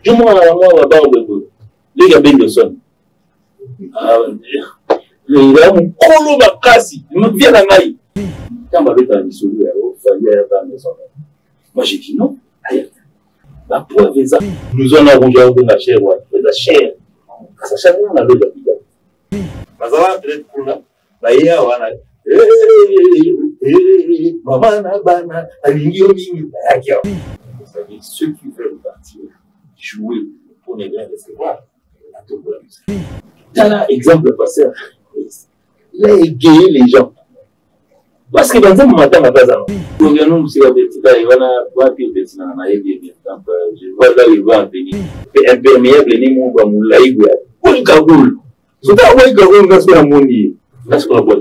Je m'en vais à Barbe. Les gars, ben de son. Les gars, mon colo va casser. Il me vient à maille. Quand ma bête a mis sur lui, il fallait à la maison. Moi, j'ai dit non. La preuve est ça. Nous en avons déjà de la chair. La chair. Ça chair, on a de la vie. Mazala, peut-être pour là. Baïa, on a. Maman, Bana, Aligno, ceux qui veulent partir jouer pour ne rien recevoir, à tout pour la musique. Dans l'exemple passé, là, égayer les gens. Parce que dans un matin, ma base, nous, c'est la petite, il va voir que petit, je vois là, il va en venir. Imperméable, ni mon va mouler, il va. Oui, Gagoul. C'est pas oui, Gagoul, là, c'est la monie. Là, c'est la boîte.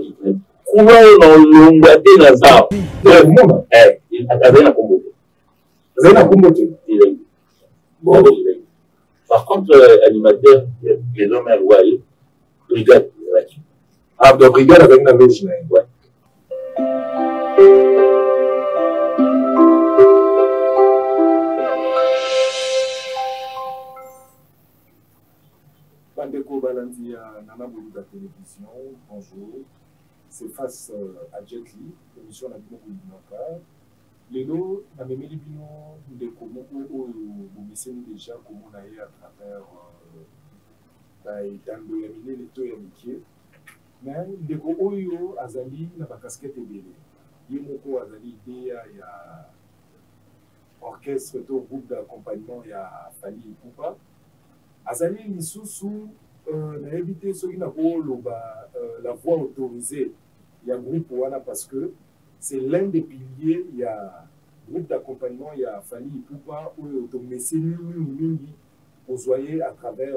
Comment on l'a dit dans ça? Il a la combo. Vous avez la combo. Bon, par contre, animateur, les hommes à voyer, regarde. Ah, donc regarde avec la loge. Ouais. Bandeko Balandia, Nana Boulou de la télévision, bonjour. C'est face à Jet Li, émission de la Bino. Lelo, na memeli bino de comment vous missez déjà comment on a eu à travers dans le yamine les taux yamikier. Mais de Oyo Azali n'a pas casquette et belé. Yemoko Azali idée il y a orchestre au groupe d'accompagnement il y a Fali Poupa. Azali Misusu n'a évité ce qui n'a pas la voix autorisée. Il y a groupe Wana parce que c'est l'un des piliers. Il y a groupe d'accompagnement, il y a Fali Poupa où vous voyez à travers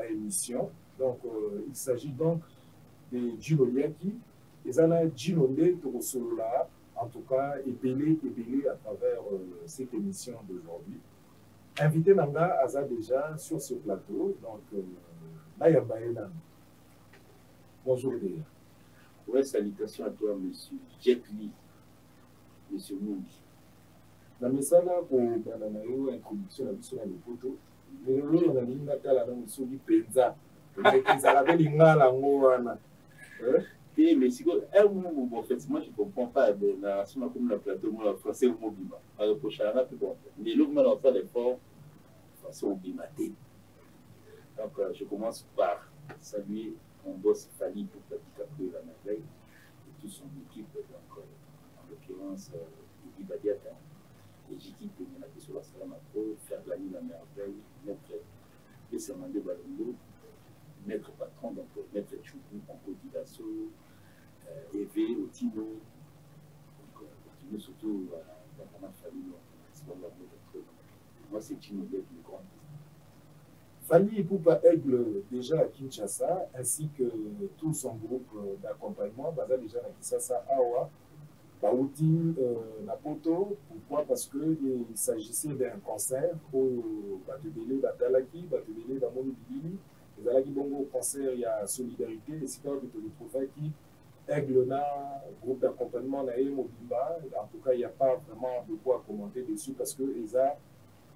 l'émission. Donc, il s'agit donc de Gino Liaki. Et ça a Gino là, en tout cas, ébélé à travers cette émission d'aujourd'hui. Invité Nanga Aza déjà sur ce plateau. Donc, Naya Baena. Bonjour déjà. Ouais, salutations à toi, monsieur Jet Li, monsieur Mouni. La message pour la introduction à l'issue de l'auto, mais le on a mis la tala dans le soli penza. Ils avaient l'ingala ngoana. Mais si en fait, moi je ne comprends pas de la nation comme le plateau, moi, le français ou mobile. Alors, pour Charana, c'est bon. Mais l'autre, on fait l'effort, français ou bimaté. Donc, je commence par saluer mon boss Fali pour pratiquer la merveille et toute son équipe, donc en l'occurrence Guy Badiata, et Jiki Péminaki sur la Salamako, faire gagner la merveille, maître Pessamande Balongo, maître patron, donc maître Choukou, en Côte Eve, Otino, donc surtout dans ma famille, moi c'est Tino Bek, le grand. Fali Poupa Aigle déjà à Kinshasa, ainsi que tout son groupe d'accompagnement, basé déjà à Kinshasa, Awa, Baouti, Napoto. Pourquoi? Parce qu'il s'agissait d'un concert où Batubele, Batalaki, Batubele, Damoni Bibili, et Zalaki Bongo concert, il y a Solidarité, et c'est pas que tu le trouves qui Aigle na groupe d'accompagnement, Nae Mobimba. En tout cas, il n'y a pas vraiment de quoi commenter dessus parce que Eza.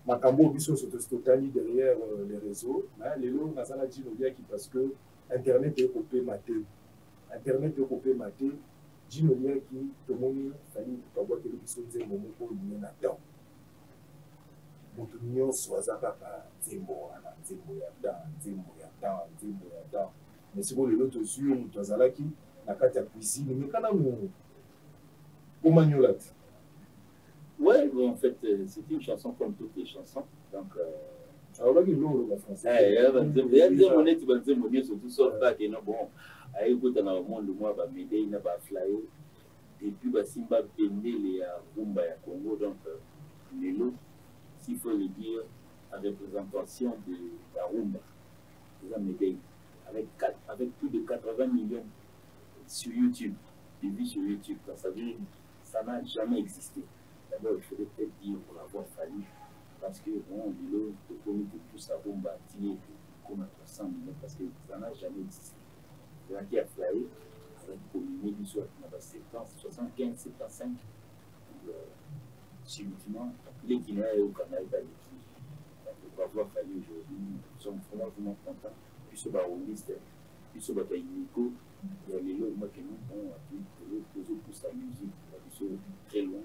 Makambo Biso se totali derrière les réseaux. Mais les lots, Nazala Gino Liaki parce que Internet est coupé maté. Internet est coupé maté. Gino Liaki, tout le monde, Fali, tu peux voir que les Biso disent mon mot, il y en a tant. Montunio, Swazaka, Zembo, Zembo, Yata. Mais c'est bon, les autres yeux, Tazalaki, Nakata cuisine, mais quand même, comment nous l'a dit? Ouais, en fait, c'était une chanson comme toutes les chansons. Donc, alors là, il l'eau, la française. Il y a des monnaies qui vont dire, mon Dieu, surtout sur le bac, et non, bon, à écouter dans le monde, moi, va m'aider, il n'a pas flyé. Depuis, Simba Pendé, les Rumba à Congo, donc, les lots, s'il faut le dire, en représentation de la Rumba, ils ont m'aidé, avec plus de 80 millions sur YouTube, de vues sur YouTube. Donc, ça n'a jamais existé. D'abord, il faudrait peut-être dire pour l'avoir fallu, parce que bon, le tout ça, bon, bâti, comme à 300 millions, parce que ça n'a jamais existé. Il y a qui a flyé, avec combiné du soir, on a 75, 75, simultanément, les Guinéens et au Canada, donc pour avoir fallu aujourd'hui. Nous sommes vraiment contents. Puis ce baroniste, puis ce bataillonico, il y a les lots, moi qui nous ont appris pour sa musique, très loin,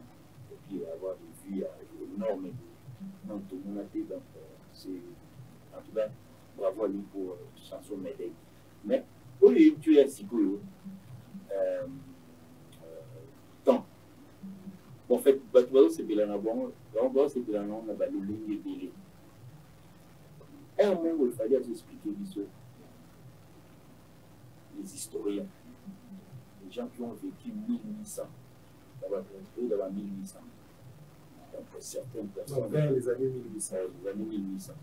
et puis avoir des vues énormes dans tout le monde. Donc, c'est en tout cas, bravo à lui pour chanson médaille. Mais, au lieu de tuer un psycho, temps. En fait, c'est bien là, bon, c'est bien là, on a le ligne de délai. À un moment, il fallait expliquer les historiens, les gens qui ont vécu 1800, dans 1800. Donc, certaines personnes. Vers les années 1800. Les années 1800.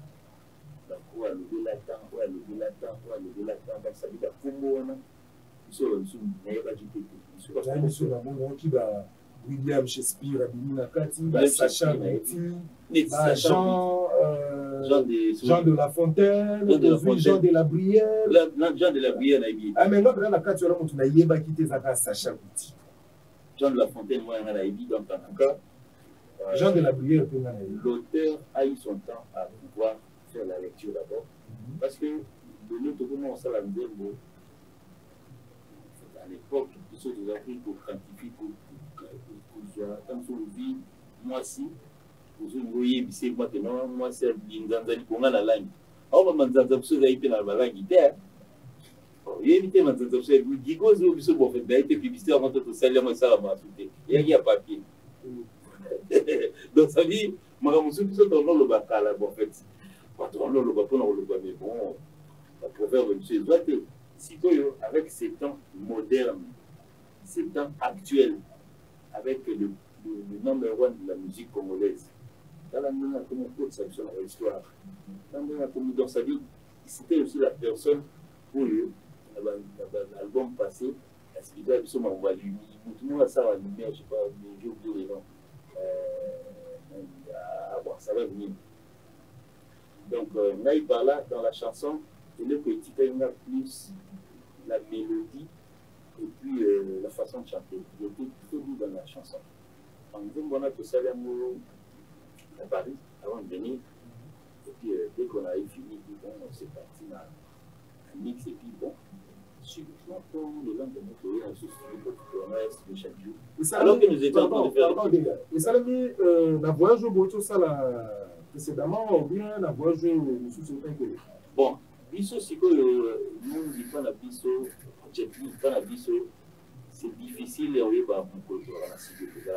Donc, on a levé la temps, on a levé la temps, on a levé la temps. Donc, ça veut dire que William Shakespeare, Sacha Guitry, Jean de La Fontaine, Jean de la Brière. Jean de la Brière, ah, mais non, la carte, on a yéba quitté Sacha Guitry. Jean de La Fontaine, moi, on a yébi, donc en tout cas. Jean de la Brière, l'auteur a eu son temps à pouvoir faire la lecture d'abord. Parce que de l'autre côté, on s'est la misère. À l'époque, tout ce que appris pour quantifier, pour comme sur le vie, moi si, pour ce que c'est moi que non, moi c'est une zanzani pour la langue. On va m'entendre ce que j'ai été dans la langue. Il y a évité ma zanzani, il y a des choses pour faire des publicités avant de salir, moi ça va m'ajouter. Il y a papier. Donc ça dit, moi je me suis dit, on le bacala, en fait. On le bacala, mais bon, la proverbe de M. Zouate. Sikoyo, avec ces temps modernes, ces temps actuels, avec le number one de la musique congolaise, dans la même comme on peut sanctionner dans l'histoire, dans la même comme dans sa vie, c'était aussi la personne pour eux, l'album passé, la spirituelle, on va lui, tout le monde a ça à lumière, je sais pas, j'ai oublié les noms, ça va venir. Donc, Naï par là, dans la chanson, il est petit, il y a plus la mélodie et puis la façon de chanter. Il était très doux dans la chanson. En disant, on a tout ça à Paris avant de venir. Et puis, dès qu'on avait fini, bon, on s'est parti dans un mix et puis bon. Subitement, le lendemain, on se souvient de chaque jour. Alors que nous étions en train de faire. Et ça l'a mis la voyage au Boto, ça précédemment, ou bien la voyage au sous-secrétaire. Bon. Biso, c'est que nous disons la biso, c'est difficile et on est pas pour la sécurité.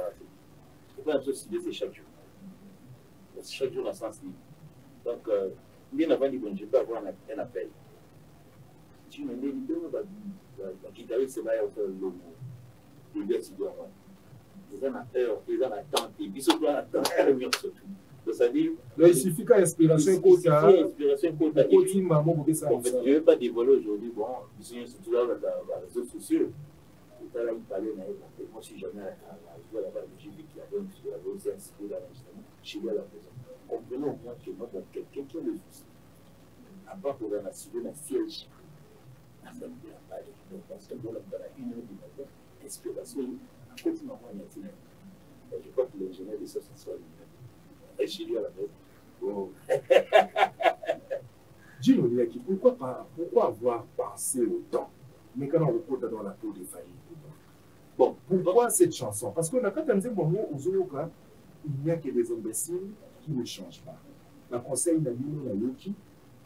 C'est pas un truc c'est chaque jour. Chaque jour, la sens libre. Donc, bien avant, je peux avoir un appel. Si on est libre, la guitariste, c'est là où on fait le logo. Les gars, c'est quoi? Ils ont la heure, ils ont la tente, et puis surtout, la tente, surtout. C'est-à-dire, il suffit qu'à inspiration quota. Je ne vais pas dévoiler aujourd'hui, bon, je suis surtout là dans les réseaux sociaux. Tout à l'heure, il parlait, moi, si jamais joué là-bas, j'ai vu qu'il y avait aussi un cycle dans l'instrument, chez lui à la maison. Comprenez au moins que moi, quelqu'un qui a le souci, à part pour la civile, un siège, parce que moi, dans la 1 heure du matin, inspiration, continuellement, il y a je crois que l'ingénieur de ça, ce soit lui-même. Chez lui à la maison. Oh. Gino Liaki, pourquoi avoir pensé au temps? Mais quand on reporte dans la peau des familles. Bon, pourquoi cette chanson? Parce que quand on dit bon, il n'y a que des imbéciles qui ne changent pas. La conseil n'a dit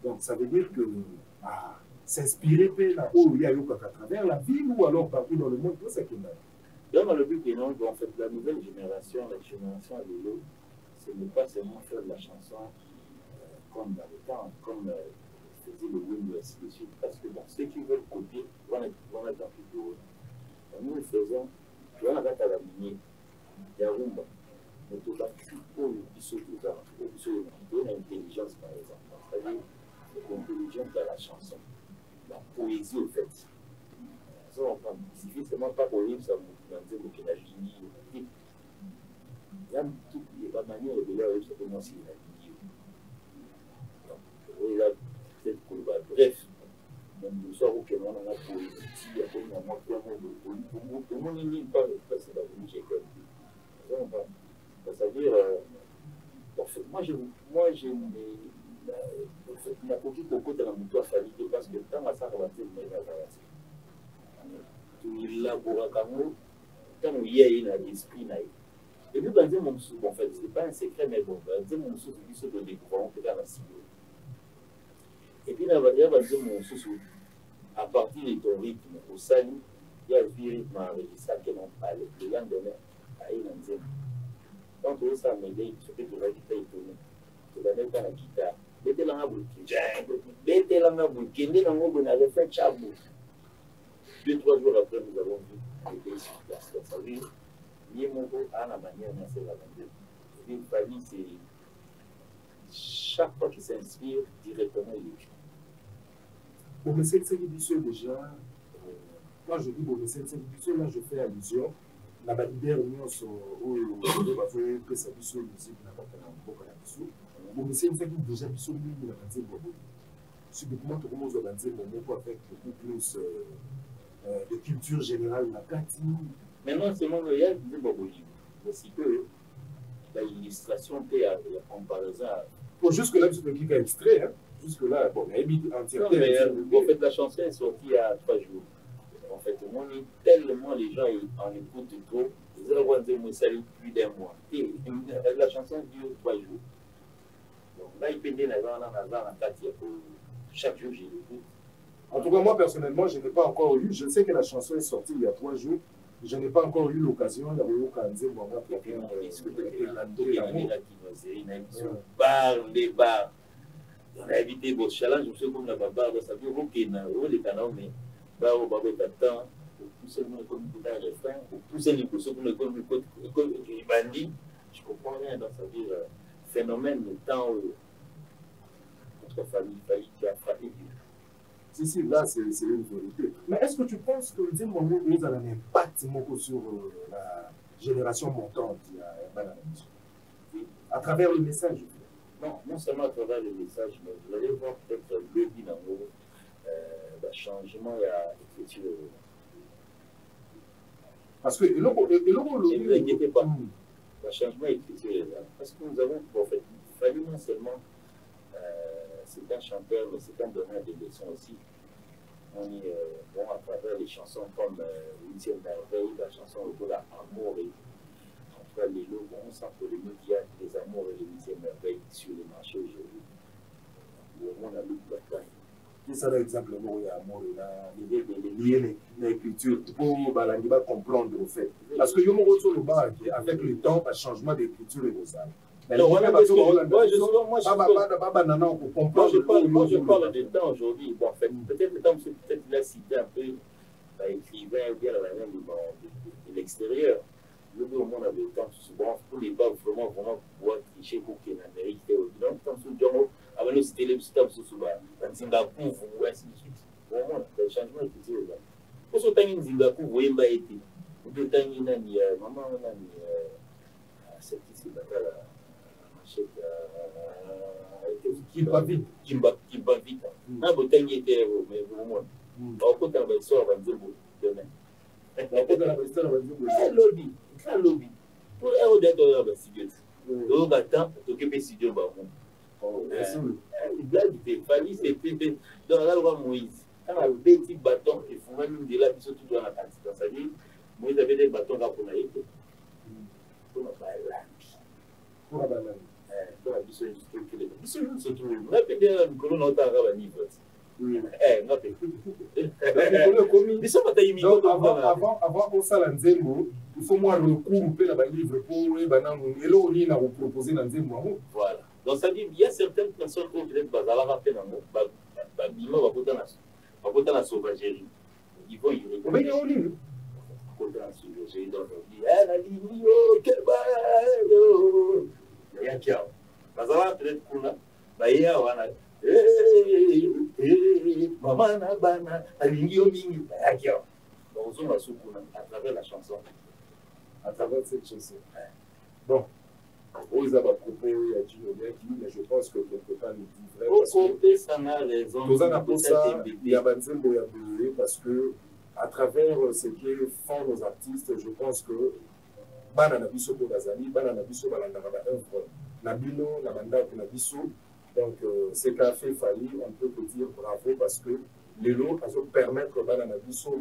donc ça veut dire que s'inspirer à travers la ville ou alors partout dans le monde, tout ça qui est. Dans le but que non, en fait, la nouvelle génération, la génération de l'eau, ce n'est pas seulement faire de la chanson comme dans le temps, comme faisait le Wind ou ainsi de suite, parce que bon, ceux qui veulent copier vont être dans plus de haut. Nous, nous faisons, tu vois, avec la lignée, il y a Rumba, mais tout ça, pour l'intelligence, par exemple, c'est-à-dire l'intelligence de la chanson, la poésie, au fait. Ça, il suffit seulement pas pour lire ça, dans le la lignée. Il y a toute la manière de leur comment c'est la vidéo. Donc, là, peut-être qu'on va, bref, nous sommes au Kéman, on a poésie, il y a comme un manquement de tout le monde n'y pas, c'est la vie, j'ai comme. C'est-à-dire, moi, j'ai nakoki kokota na moto afali te parce que ntango asaka banzembo naye nazala te toelaboraka yango ntango ye na esprit na ye epuis banzembo mosusu en fait c'est pas un secret mais bon banzembo mosusu biso todécouvramo mpe kaka na silo epuis ya banzembo mosusu à partir de ton rythme osali ya vi rythme enregistrake non pale le lendemain aye na nzembo donc tozosala mede soki tozalaki ta etone tozalaka na guitare betelanga betelanga boye kende nango boye na refin chabo 2-3 jours après nous avons vu les pays sur place donc ça veut dire ye moko a na manière nasela banzembo et famille c'est chaque fois qu'il s'inspire directement il écrit. Bon, mais c'est biso déjà quand je dis bon mais c'est biso là je fais allusion na ba leader nyonso oyo bazoye pesa biso musique na kata na mboka na biso bon mais c'est déjà biso mingi na banzembo subitement tokomozwa banzembo moko avec beaucoup plus de culture générale na kati. Maintenant c'est mon loyal de Boboli aussi que l'illustration était la comparaison. Bon jusque là je peux cliquer extrait hein. Jusque là bon mais entièreté en fait la chanson est sortie il y a 3 jours. En fait on est tellement les gens en écoutent trop ils ont rendu ça plus d'un mois et la chanson dure 3 jours. Donc là il pendait na kati pour chaque jour je l'écoute. En tout cas, moi, personnellement, je n'ai pas encore eu. Je sais que la chanson est sortie il y a 3 jours. Je n'ai pas encore eu l'occasion d'avoir eu l'occasion de voir on a évité vos challenges, je sais comme la barbe, ça veut dire qu'il y a des canaux, mais au bas de temps, pour pousser le monde comme un refrain, pour pousser les pousseaux comme le bandit, je comprends rien dans sa vie. Phénomène, le temps où notre famille qui a frappé. Si, là, c'est une vérité. Mais est-ce que tu penses que le moment nous a un impact sur la génération montante à travers le message? Non seulement à travers le message, mais vous allez voir peut-être le bilan, le changement et l'écriture. Parce que, ne vous inquiétez pas, le changement et l'écriture, parce que nous avons, en fait, il fallait non seulement. C'est un chanteur, mais c'est un donneur de leçons aussi. On est bon à travers les chansons comme Huitième Merveille, la chanson autour de l'amour et entre les logos, on sent que les médias, les amours et les Huitième Merveille sur le marché aujourd'hui. On a lu la caille. C'est ça l'exemple où il y a amour et là, lier l'écriture pour comprendre au fait. Parce que yo me retrouve le bas avec le temps, un changement d'écriture et de ça. Moi je parle de temps aujourd'hui. Bon, en fait, peut-être le temps, peut-être il a cité un peu l'écrivain ou bien la manière de l'extérieur. Le monde avait le temps souvent pour les bas vraiment pouvoir tricher pour qu'il y ait une Amérique. Donc, quand avant nous c'était les stars sous dans Singapour ou ainsi de suite. Vraiment, le changement est petit. Pour ce temps, Singapour, vous voyez, pas été. Pour le temps, il y a maman, on a mis cette ici, là. Kimba vite. Un bouteille était mais vraiment. Au côté de la histoire, on va dire demain. Au côté de la histoire, on va dire un lobby. Pour un d'être dans studio. Donc attends, t'occuper studio il blague des familles, c'était dans la loi Moïse. Quand un petit bâton, il faut même de là, puis surtout dans la partie. Dans sa vie, Moïse avait des bâtons là pour l'aïe. Pour la balade. Pour la balade. Pour la biso se trouve. On a fait des colonnes en temps à niveau. On a fait. Avant qu'on s'en Nzembo, il faut moi recouper la livre pour les bananes et l'eau ni la proposer dans Nzembo. Voilà. Donc ça dit il y a certaines personnes qui ont peut-être bazala va faire dans le bima va côté la sauvagerie. Ils vont y recouper. Mais il y a une côté la sauvagerie donc on dit la ligne quel bail il y a qui a bazala peut-être kuna ba ya wana maman na bana alingi o mingi ba ya qui a donc on va soukuna à travers la chanson à travers cette chanson. Bon. Vous avez propos, mais je pense que quelque part, nous vivons parce que à travers ce que font nos artistes, je pense que Bananabiso Bogazali, Bananabiso Balandara œuvre, Nabino, Nabanda, Nabiso, Donc, ce qu'a fait Fally, on peut te dire bravo parce que les lots, ça permettre de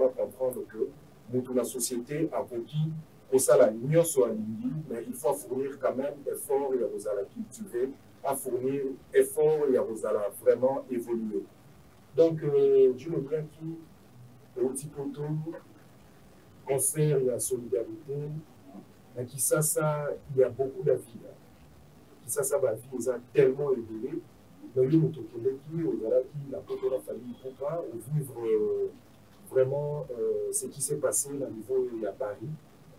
comprendre que dans la société, à qui au salaire, mais il faut fournir quand même effort et à la cultiver, à fournir effort et à vraiment évoluer. Donc, je me dis au petit poteau, concert et la solidarité, mais qui ça, il y a beaucoup d'avis. Qui ça, ma vie, ils ont tellement évolué. Mais lui, la poteau la famille pour pas vivre vraiment ce qui s'est passé au niveau de Paris.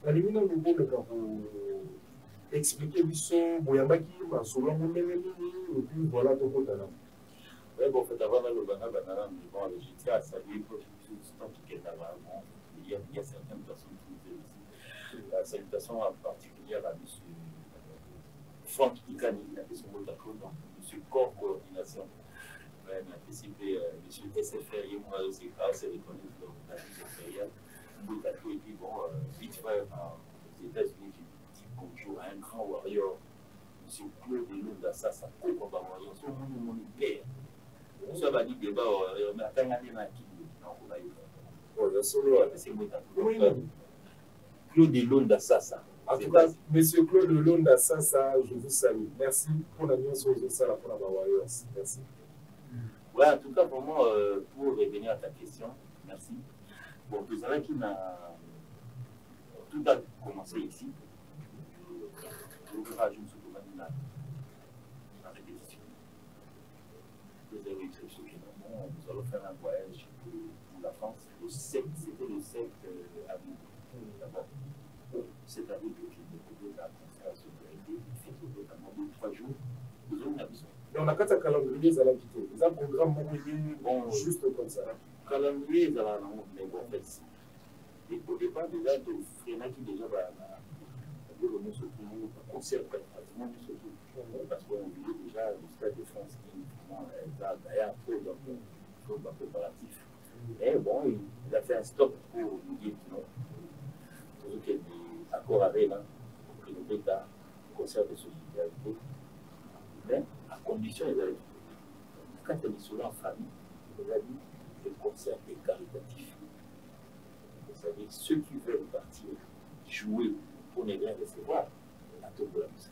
La limite, nous pouvons expliquer l'histoire, et puis voilà, tout le temps. Oui, bon, en fait, avant le banana, je tiens à saluer pour tout ce temps qui est là. Il y a certaines personnes qui nous disent ici. La salutation en particulier à M. Franck Ikani, il a fait son mot d'accord, donc M. Corps Coordination. Il a participé, M. SFR, il m'a aussi assez reconnu dans la vie sectorielle. Et puis, bon, vite fait, aux États-Unis, j'ai dit bonjour à un grand warrior, M. Claude Elunda, ça, combat warrior, c'est mon père. Ça va dire débat, mais attends, on a qui Claude Elunda Sassa. En tout cas, monsieur Claude Elunda Sassa, je vous salue. Merci pour la nuance aux ça pour la Warriors. Merci. Ouais, en tout cas, pour moi, pour revenir à ta question, merci. Bon, tout ça qui n'a. Tout a commencé ici. Je ne suis pas la répétition. Nous allons faire un voyage pour la France. C'était le 7 avril. D'abord, cette année, que la conférence de il fait notamment 2-3 jours. Nous avons la vision. On a 4 calendriers à la quitter. Ils ont un programme bon, juste comme ça. Calendrier, à la mais bon, en fait, au départ, déjà, de Fréna qui déjà va le concert pratiquement du surtout. Parce qu'on oublie déjà le Stade de France qui a d'ailleurs un peu dans le préparatif. Mais bon, il a fait un stop pour nous dire que non. Toujours qu'il y a des accords avec pour que nous ayons un concert de solidarité. Mais à condition, il a dit, quand il est sur en famille, il a dit que le concert est caritatif. C'est-à-dire ceux qui veulent partir jouer pour ne rien recevoir, la tombe de la musique.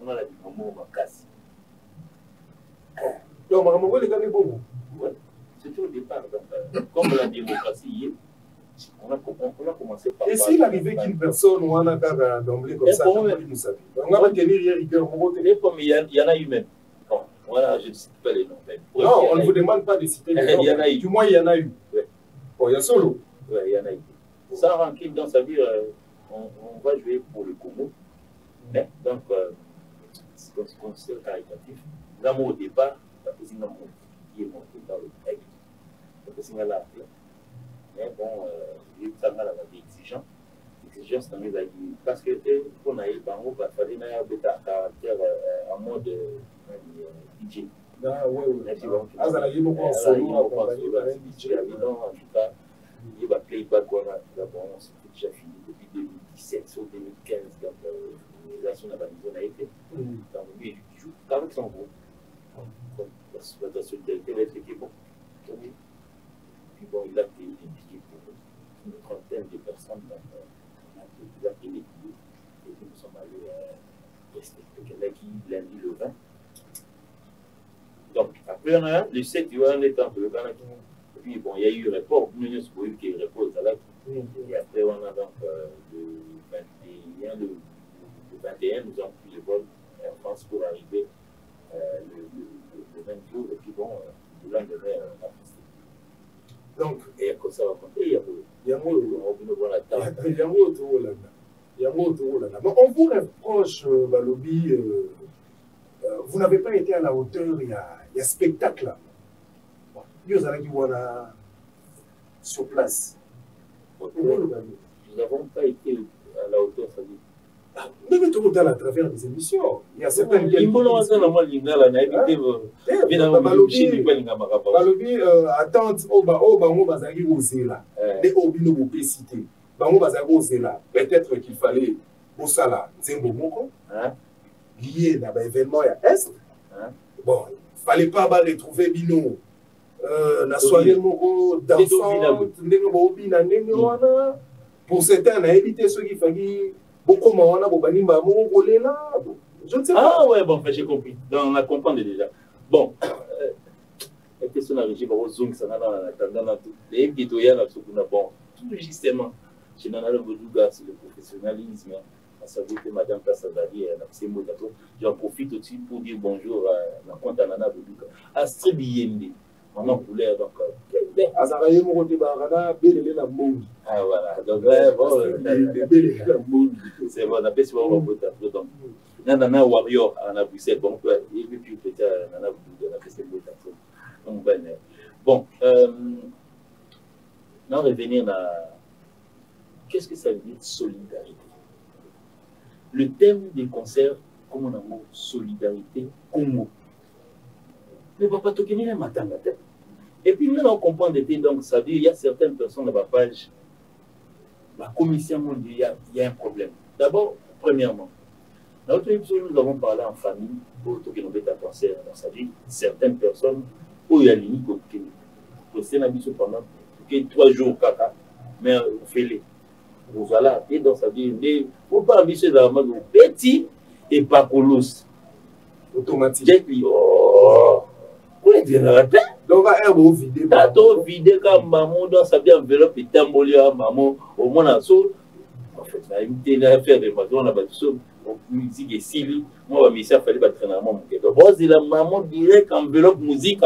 On a la diplôme en casse. Donc, on les gagner beaucoup. C'était au départ. Comme la démocratie, on a commencé par. Et s'il arrivait qu'une personne ou un accord d'emblée comme ça, on va tenir hier, il y en a eu même. Bon, voilà, je ne cite pas les noms. Non, on ne vous demande pas de citer les noms. Il y en a eu. Du moins, il y en a eu. Bon, il y a solo. Oui, il y en a eu. Sans rancune, donc ça veut dire on va jouer pour le Congo. Mais, donc, c'est un concert caritatif. Nous avons au départ, parce que sinon, qui est monté dans le grec, parce que sinon, là, mais bon, ça m'a été exigeant. Exigence, parce que pour nous, il fallait un caractère en mode DJ. Ah, oui, oui. Ah, ça a été beaucoup en solo, accompagné par un DJ. En tout cas, il va playback, c'était déjà fini depuis 2017 ou 2015, quand l'organisation de la maison a été. Donc, lui, il joue avec son groupe. La solidarité va être bon. Puis bon, il a payé des billets pour une trentaine de personnes. Il a payé les billets. Et puis nous sommes allés respecter quelqu'un qui lundi le 20. Donc, après, on a le 7, il y a un état de le Canada. Puis bon, il y a eu un report, nous avons eu qui repose à la. Et après, on a donc le 21, nous avons pris le vol en France pour arriver le 20 jours. Et puis bon, le lendemain, on a passé. Donc, et comme ça, on va compter, il y a on vous reproche, Balobi, vous n'avez pas été à la hauteur, il y a spectacle là. Nous allons sur place. Nous n'avons pas été à la hauteur, ça dit. Mais tout le temps à travers des émissions. Il y a certaines qui Balobi, attente, peut-être qu'il fallait Pour ça là, Nzembo Moko, lié à l'événement à Est. Bon, il ne fallait pas retrouver Bino. La soirée Moko, dansant, pour certains, on a évité ceux qui faisaient beaucoup de gens, je ne sais pas. Ah ouais, bon, j'ai compris. Donc, on a compris déjà. Bon, la question de la régie, bon, justement, chez Nana Boudouga, c'est le professionnalisme. À savoir que Madame Kassadali, j'en profite aussi pour dire bonjour à la compte à Nana Boudouga. Astrid Yende, maman couleur, donc. Ah voilà, donc, bon, c'est bon, on appelle ça un beau tableau. Donc, Nana Warrior à Bruxelles, bon, et puis peut-être Nana Boudouga, on appelle ça un beau tableau. Donc, bon, on va revenir à. Qu'est-ce que ça veut dire solidarité? Le thème des concerts, comme on a dit, solidarité, Congo. Ne va pas toquer les matins. Et puis nous, on comprend donc ça veut dire qu'il y a certaines personnes dans la page, la commission mondiale, il y a un problème. D'abord, premièrement, dans notre épisode, nous avons parlé en famille pour toquer nos bêtes à concert. Ça veut dire certaines personnes, où il y a l'unique qui c'est un habitude pendant 3 jours, caca, mais on fait les. Voilà, et donc ça veut dire, il ne faut pas abuser dans le monde petit et pas colosse. Automatique. J'ai dit, oh, vous les dire la tête. Donc, on va vider. T'as tout vidé comme maman dans sa vie enveloppe et tambolé à maman au moins en saut. En fait, on a fait des maisons, on a battu ça. Musique et Sili, moi, je me fallait battre un maman. Donc, c'est la maman direct enveloppe musique.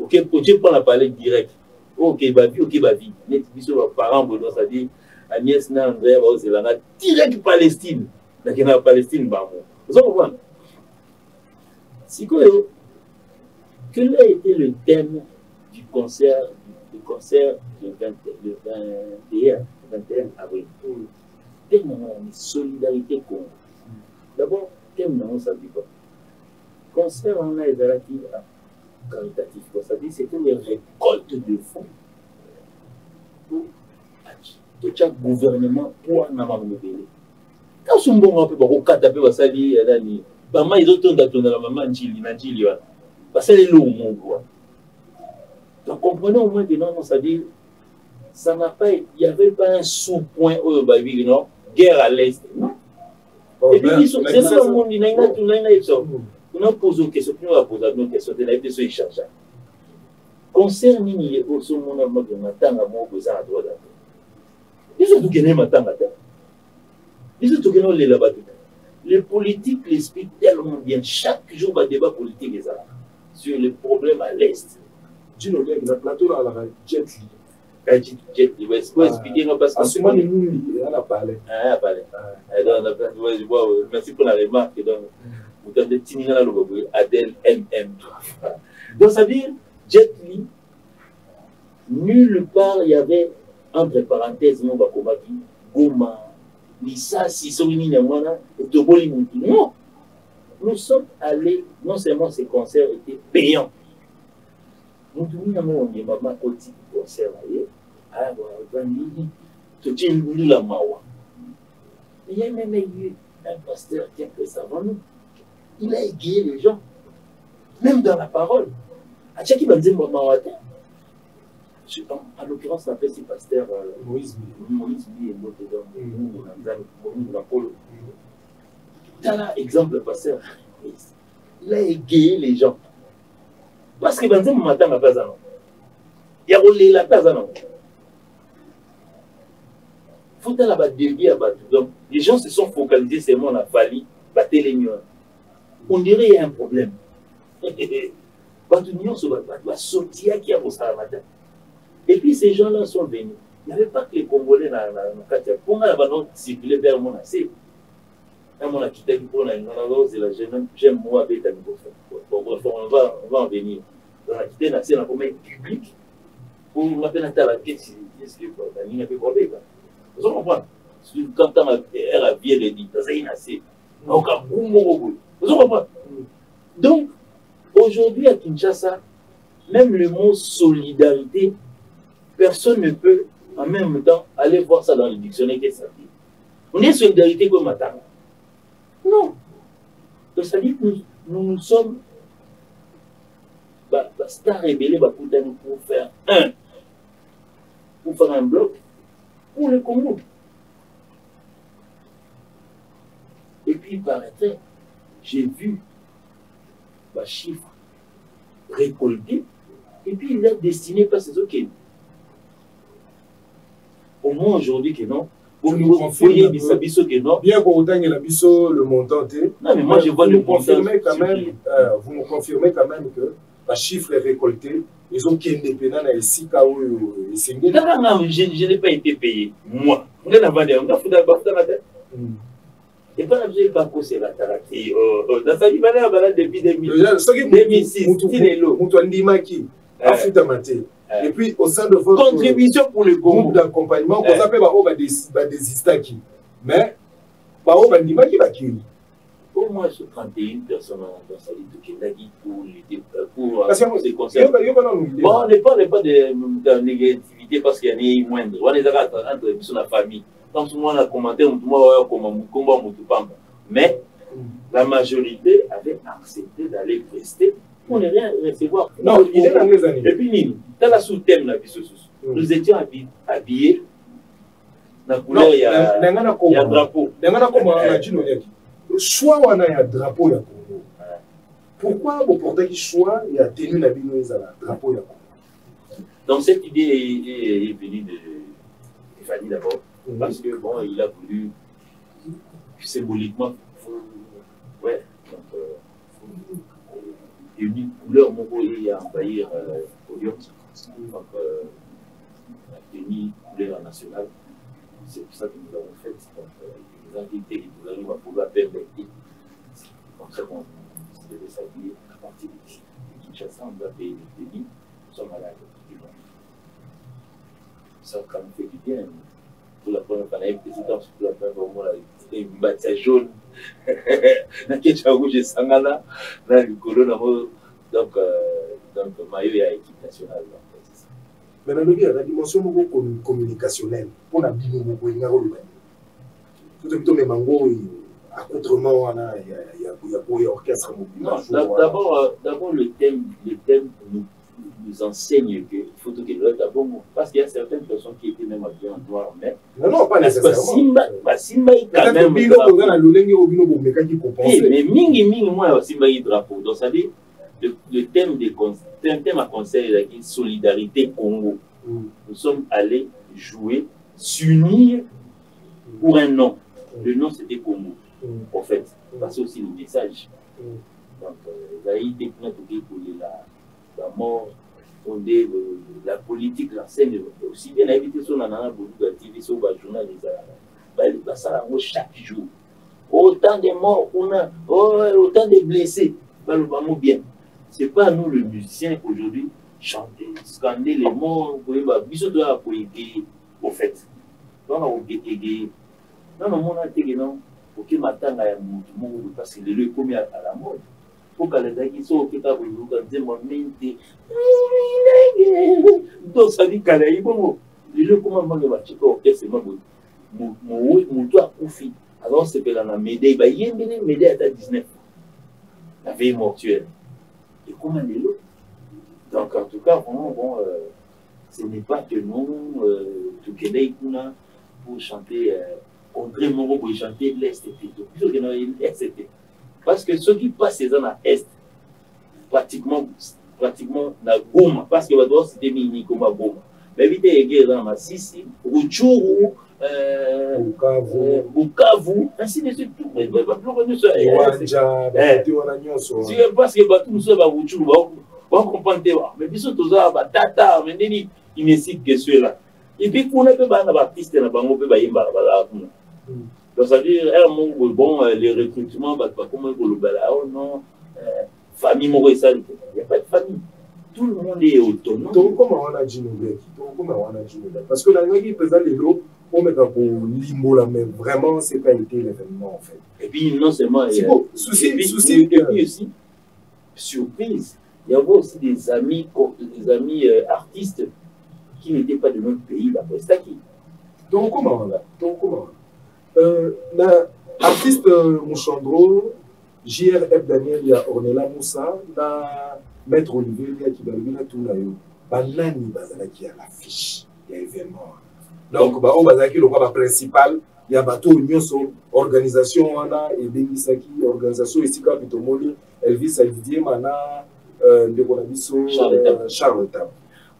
Ok, pour tu prends la palette direct. Ok, bah vie, ok, bah vie. Les parents, ça dit. Agnès Nandré va aux Zélanda, direct Palestine. Donc, il y a Palestine, vous comprenez? Si quel a été le thème du concert du 21 avril? Thème de solidarité Congo. D'abord, thème de ça dit quoi? Concert on a relatif caritatif. Ça dit c'était les récoltes de fonds. Tout chaque gouvernement pour n'avoir mobile. Quand on bon un peu pour kataper va sali nani. Maman ils ont tourné la maman Njili Njili wa. Parce que les lots mon quoi. Donc comprenez au moins que non ça dit ça n'a pas il y avait pas un sous-point au baby non guerre à l'est non. Et puis c'est là le monde il n'a tout n'a ça. On a posé une question on a posé une question de la question il cherche. Concerne ni au son mon amour de matanga mo besoin à droite. Ils ont tout gagné maintenant. Ils ont tout gagné là-bas. Les politiques l'expliquent tellement bien. Chaque jour, il y a un débat politique sur les problèmes à l'Est. Tu nous dis que le plateau là, la Jet Li. Jet Li, est-ce que vous expliquez parce que. À ce moment-là, on a parlé. Ah, parlé. Merci pour la remarque. Vous avez dit que Adèle MM. Donc, ça veut dire, Jet Li, nulle part il y avait. Entre parenthèses, nous va combattre Goma, Nissa, Sissouni, Namwana, et Toboli Moutou. Non, nous sommes allés, non seulement ces concerts étaient payants. Nous avons dit, maman, petit concert, ah, tout est la mawa. Il y a même eu un pasteur qui a fait ça avant nous. Il a égayé les gens, même dans la parole. À chaque fois, il dit, maman, en l'occurrence, on appelle ce pasteur Moïse Bi et Polo. Tu as l'exemple, pasteur. Il a égayé les gens. Parce que dans un matin, il n'y a pas un il y a roulé la place. Il faut que la dévier à battre. Donc, les gens se sont focalisés seulement à Fali, battre les miens. On dirait qu'il y a un problème. Batunion se va sortir qui a pour ça matin. Et puis ces gens-là sont venus. Il n'y avait pas que les Congolais dans le quartier. Pour moi, ils ont circulé vers mon assez. On a quitté pour la j'aime moi avec un on va en venir. On a quitté la scène publique pour m'appeler à la question. Est-ce que vous avez compris? Vous comprenez? Quand on a bien le dit, ça y est assez. Donc, vous comprenez? Donc, aujourd'hui à Kinshasa, même le mot solidarité, personne ne peut en même temps aller voir ça dans le dictionnaire que ça dit. On est solidarité comme Matanga. Non. Donc ça dit que nous sommes stars rébellés pour faire un bloc pour le Congo. Et puis il paraîtrait, j'ai vu ma chiffre récolté, et puis il a destiné par ses OK. Au moins aujourd'hui que non. Vous nous confirmez que non. Bien qu'on ait le montant. Non, mais moi je vois le montant. Vous nous confirmez quand même que la chiffre est récoltée. Ils ont qui est indépendant à ici. Je n'ai pas été payé. Moi. Et pas l'objet pas que c'est la taraki. Dans sa vie, depuis 2006. Et puis au sein de votre contribution pour le groupe d'accompagnement, on appelle des istaki. Mais au moins 31 personnes dans sa vie pour ces concerts. Bon, on n'est pas de négativité parce qu'il y a moindre. On est entre la famille. Donc, tout le monde a commenté, mais la majorité avait accepté d'aller prester pour ne rien recevoir. Non, il est dans les années. Et puis, dans la sous-thème, nous étions habillés dans la couleur, il y a drapeau. Le choix, on a un drapeau. Pourquoi vous portez le choix, il y a tenu la drapeau? Donc, cette idée est venue de Fanny d'abord. Parce que bon, il a voulu symboliquement, ouais, donc, une couleur mongolie à envahir Podium. Donc, la tenue couleur nationale, c'est pour ça que nous avons fait. Donc, les invités qui nous arrivent à pouvoir permettre, comme ça qu'on devait s'habiller à partir de Kinshasa, on doit payer les tenues, nous sommes à la du monde. Ça, quand même, fait du bien. Pour la première fois, pour la première fois, c'était une bâtisse jaune. Na ketcha rouge sangana, na colonne donc maillot et équipe nationale. Mais dans la dimension communicationnelle, pour la bilan, tout le temps, les mangos, accoutrement, il y a orchestre. D'abord, le thème nous enseigne qu'il faut que le d'abord, parce qu'il y a certaines personnes qui étaient même habillées en noir, mais non, pas nécessairement. Simba quand même. Mais mingi moi Simba drapeau. Donc ça dit le thème à conseil est la solidarité Congo. Nous sommes allés jouer, s'unir pour un nom. Le nom c'était Congo. En fait, passer aussi le message. Donc il y a eu des points pour la mort. La politique, la scène, aussi bien invité sur la TV, sur le journal, chaque jour. Autant de morts qu'on a, autant de blessés. Bien. Ce n'est pas à nous, le musicien, aujourd'hui, chanter, scander les morts, bisous de la politique, au fait. Non, on a été non, ok, matin, parce que le lieu est à la mode. Pour que les gens qui sont donc ça dit qu'il y a les gens comment alors c'est que la médaille il y a une médaille à 19 la veille mortuaire et comment les autres donc en tout cas vraiment bon ce n'est pas que nous tout Québec pour chanter André Moreau pour chanter l'Est et tout parce que ceux qui passent dans l'Est, pratiquement na Goma, parce que c'était mini comme à Goma. Mais vite, il y a dans Massissi, Rutshuru, Bukavu, ainsi de suite. Parce que nous sommes à Rutshuru, on comprend pas. Mais puis surtout, Tata, il ne cite que ceux-là. Et puis, pour ne pas avoir artiste, on peut pas y donc, ça veut dire, bon, les recrutements, comment on non, famille, il n'y a pas de famille. Tout le monde est autonome. Donc, comment on a dit parce que la nuit, présente les groupes, on met pour limbo là, mais vraiment, c'est pas été l'événement, en fait. Et puis, non seulement. Et puis aussi, surprise, il y avait aussi des amis artistes qui n'étaient pas de notre pays, d'après ça qui. Donc, comment on a Artiste Mouchandro, JRF Daniel, il y a Ornella Moussa, Maître Olivier, il y a qui va le tout là. Banani bazalaki à l'affiche, il y a événement. Donc, on bazalaki le principal, il y a bateau nyonso organisation wana et bengisaki organisation ici quand bitomoli Elvis Didier mana de Bonabiso Charles Tam.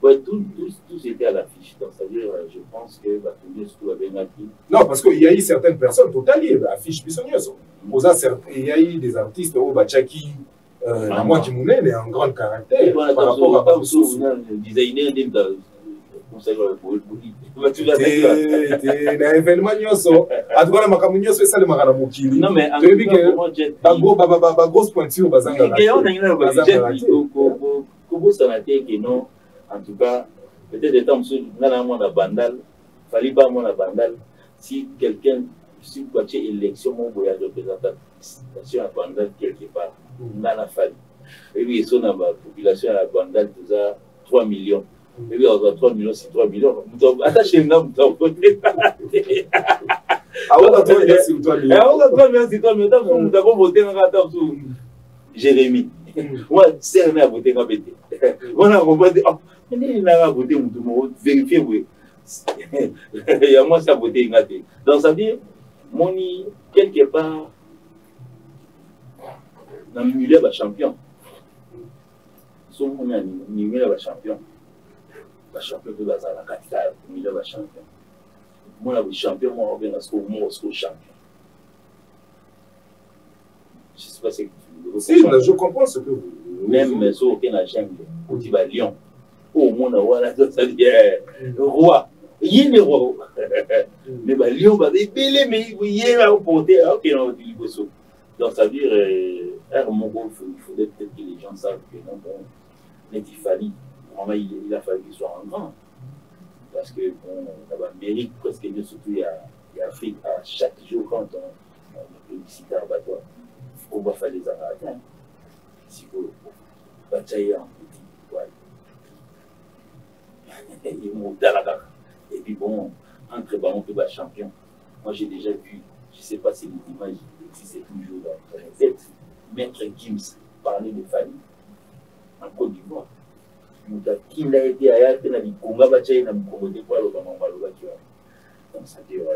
Ouais, tout était à l'affiche. Donc, c'est-à-dire, je pense que tout avait acquis. Non, parce qu'il y a eu certaines personnes totalement à l'affiche bisogneuse. Il y a eu des artistes au Bachaki. Moi qui m'en est un grand caractère par rapport à designer un événement nyoso adwana makamu nyoso ça le makana mokili non mais ba grosse pointure bazanga en tout cas peut-être étant ngana mona bandal fali ba mona bandal si quelqu'un si vous avez une élection mon voyage de représentation à bandal quelque part ngana fali et oui son la population à la bandal tout ça 3 millions. Et oui, on a 3 millions, c'est 3 millions. Attachez le nom, vous avez ah, on a 3 millions, c'est 3 millions. On a 3 millions, c'est 3 millions. Nous avons voté dans la table sur Jérémy. Moi, c'est un voté dans la BT. On a voté. Oh, il a voté, on vérifier, oui. Il y a moi, ça a voté. Donc, ça veut dire, mon quelque part, dans le milieu, il champion. Son milieu, il champion. Champion de la capitale, milieu de champion. Moi, je suis champion, moi, je suis champion. Je ne sais pas si vous si, je comprends ce que vous même si aucun agent, il va à Lyon. Au monde, voilà, ça dit roi. Il y a des rois. Mais Lyon va dire, mais il y a un porté. Ok, on dit le donc, ça veut dire, il faudrait peut-être que les gens savent que non, mais il fallait. Il a fallu qu'il soit en grand. Parce que, bon, l'Amérique, presque mieux, surtout, il y a Afrique, à chaque jour, quand on publicité à Bateau, on va faire les Américains. Si vous bataillez en petit, voilà. Ils montent dans la gare. Et puis, bon, entre ballons, on peut champion. Moi, j'ai déjà vu, je ne sais pas si les images existent toujours dans la tête, Maître Gims parler de famille en Côte d'Ivoire. Qui n'a été à Yalté, n'a dit Konga Bachaï, n'a pas de quoi le Bamamba le Batua. Donc, ça veut dire,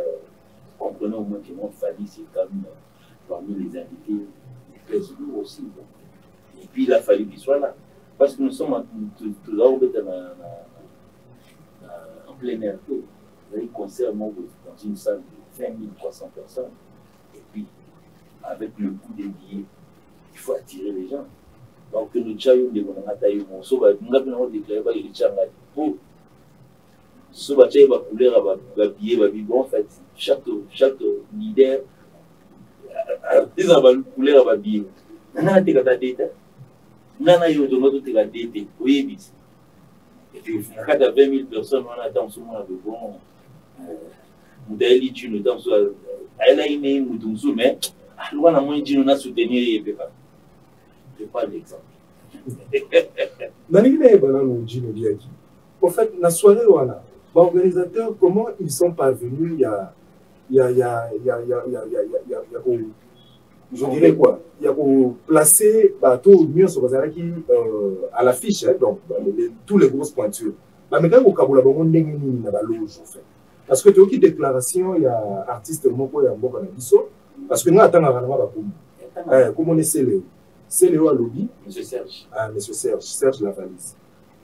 comprenez au moins que mon famille, c'est comme parmi les invités, les pèses lourds aussi. Et puis, il a fallu qu'il soit là. Parce que nous sommes tout là, en plein air. Vous avez concert dans une salle de 20 300 personnes. Et puis, avec le coût des billets, il faut attirer les gens. Donc, nous avons des gens qui ont déclaré que les gens ont en fait, chaque leader a des couleurs à billet. Nous avons des data. Nous avons des data. Oui, et puis, il y a 20 000 personnes, on attend ce moment de bon. Nous avons dit que nous avons mais nous avons soutenir. Pas d'exemple. En fait, la soirée, l'organisateur, comment ils sont parvenus, je dirais quoi, il y a placer tout mieux sur à l'affiche, donc tous les grosses pointures. Mais quand vous avez parce que tu as une déclaration, il y a artiste Moko, il y a Mboka Nabiso, parce que nous attendons comment on est c'est Léo à lobby. Monsieur Serge. Ah, monsieur Serge. Serge Lavalise.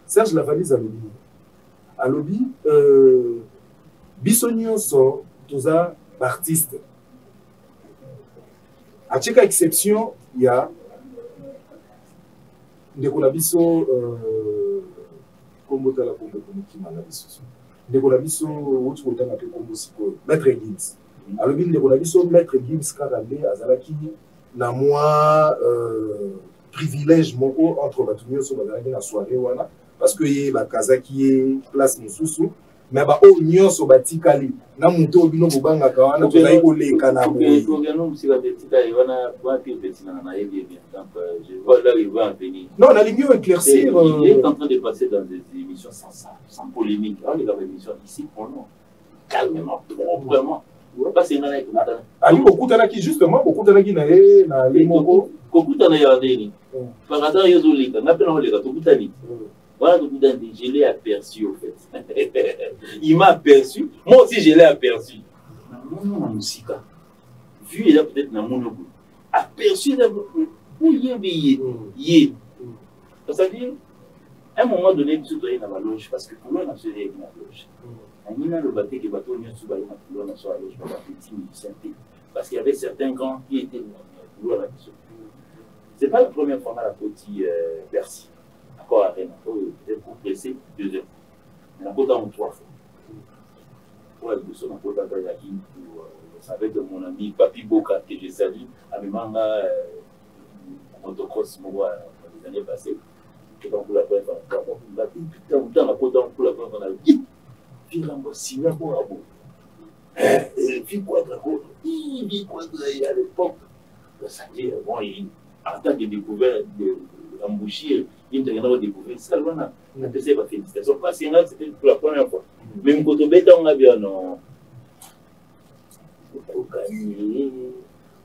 Serge Lavalise à lobby. À lobby, Bissonion sont tous artistes. À chaque exception, il y a des collabisso comme la des collabisso Maître Gims. À lobby, des collabisso Maître Gims Karabé Azalaki. Na moi privilège moko entre batumio so bazalaki na soirée wana parce que ye ba kazaki ye place mususu mais ba o nyonso batikali na muto obino bobanga ka wana tozali koleka na boye non si ba batikali wana ba ti betina na yebi bien donc je vois là il va en venir non la ligne éclaircir il est en train de passer dans des émissions sans polémique on est dans des émissions ici pour nous calmement proprement Parce qu'il y en a qui Ali Kokutana justement, Kokutana qui n'a les mots. Kokutana Yardeni. Par hasard, il y a des gens qui ont les Kokutani. Voilà, je l'ai aperçu au fait. Il m'a aperçu. Moi aussi, je l'ai aperçu. Mon musique. Vu, il a peut-être dans mon goût. Aperçu dans mon goût. C'est-à-dire, à un moment donné, tout est dans la loge parce que pour nous, on a fait des loges. On a le bâti qui est bateau, on a sur la loge pour la petite musicien. Parce qu'il y avait certains grands qui étaient dans la loge. Ce n'est pas la première fois qu'on a la petite Bercy. Encore à Rennes, peut-être pour presser 2 heures. Mais on a pas 3 fois. Pour la discussion, on a pas dans la ligne. Vous savez que mon ami Papi Boka, que j'ai salue, a mis manga motocross les années passées. Et donc, pour la première fois, on a dit putain, on a pour la première fois, on a dit puis là, on a signé pour la boue. Et puis quoi, à l'époque, ça dit, bon, en tant que découvert, embouché, il y a découvert ça, on a fait ma félicitation. Parce que c'était pour la première fois. Même quand on a bien, non.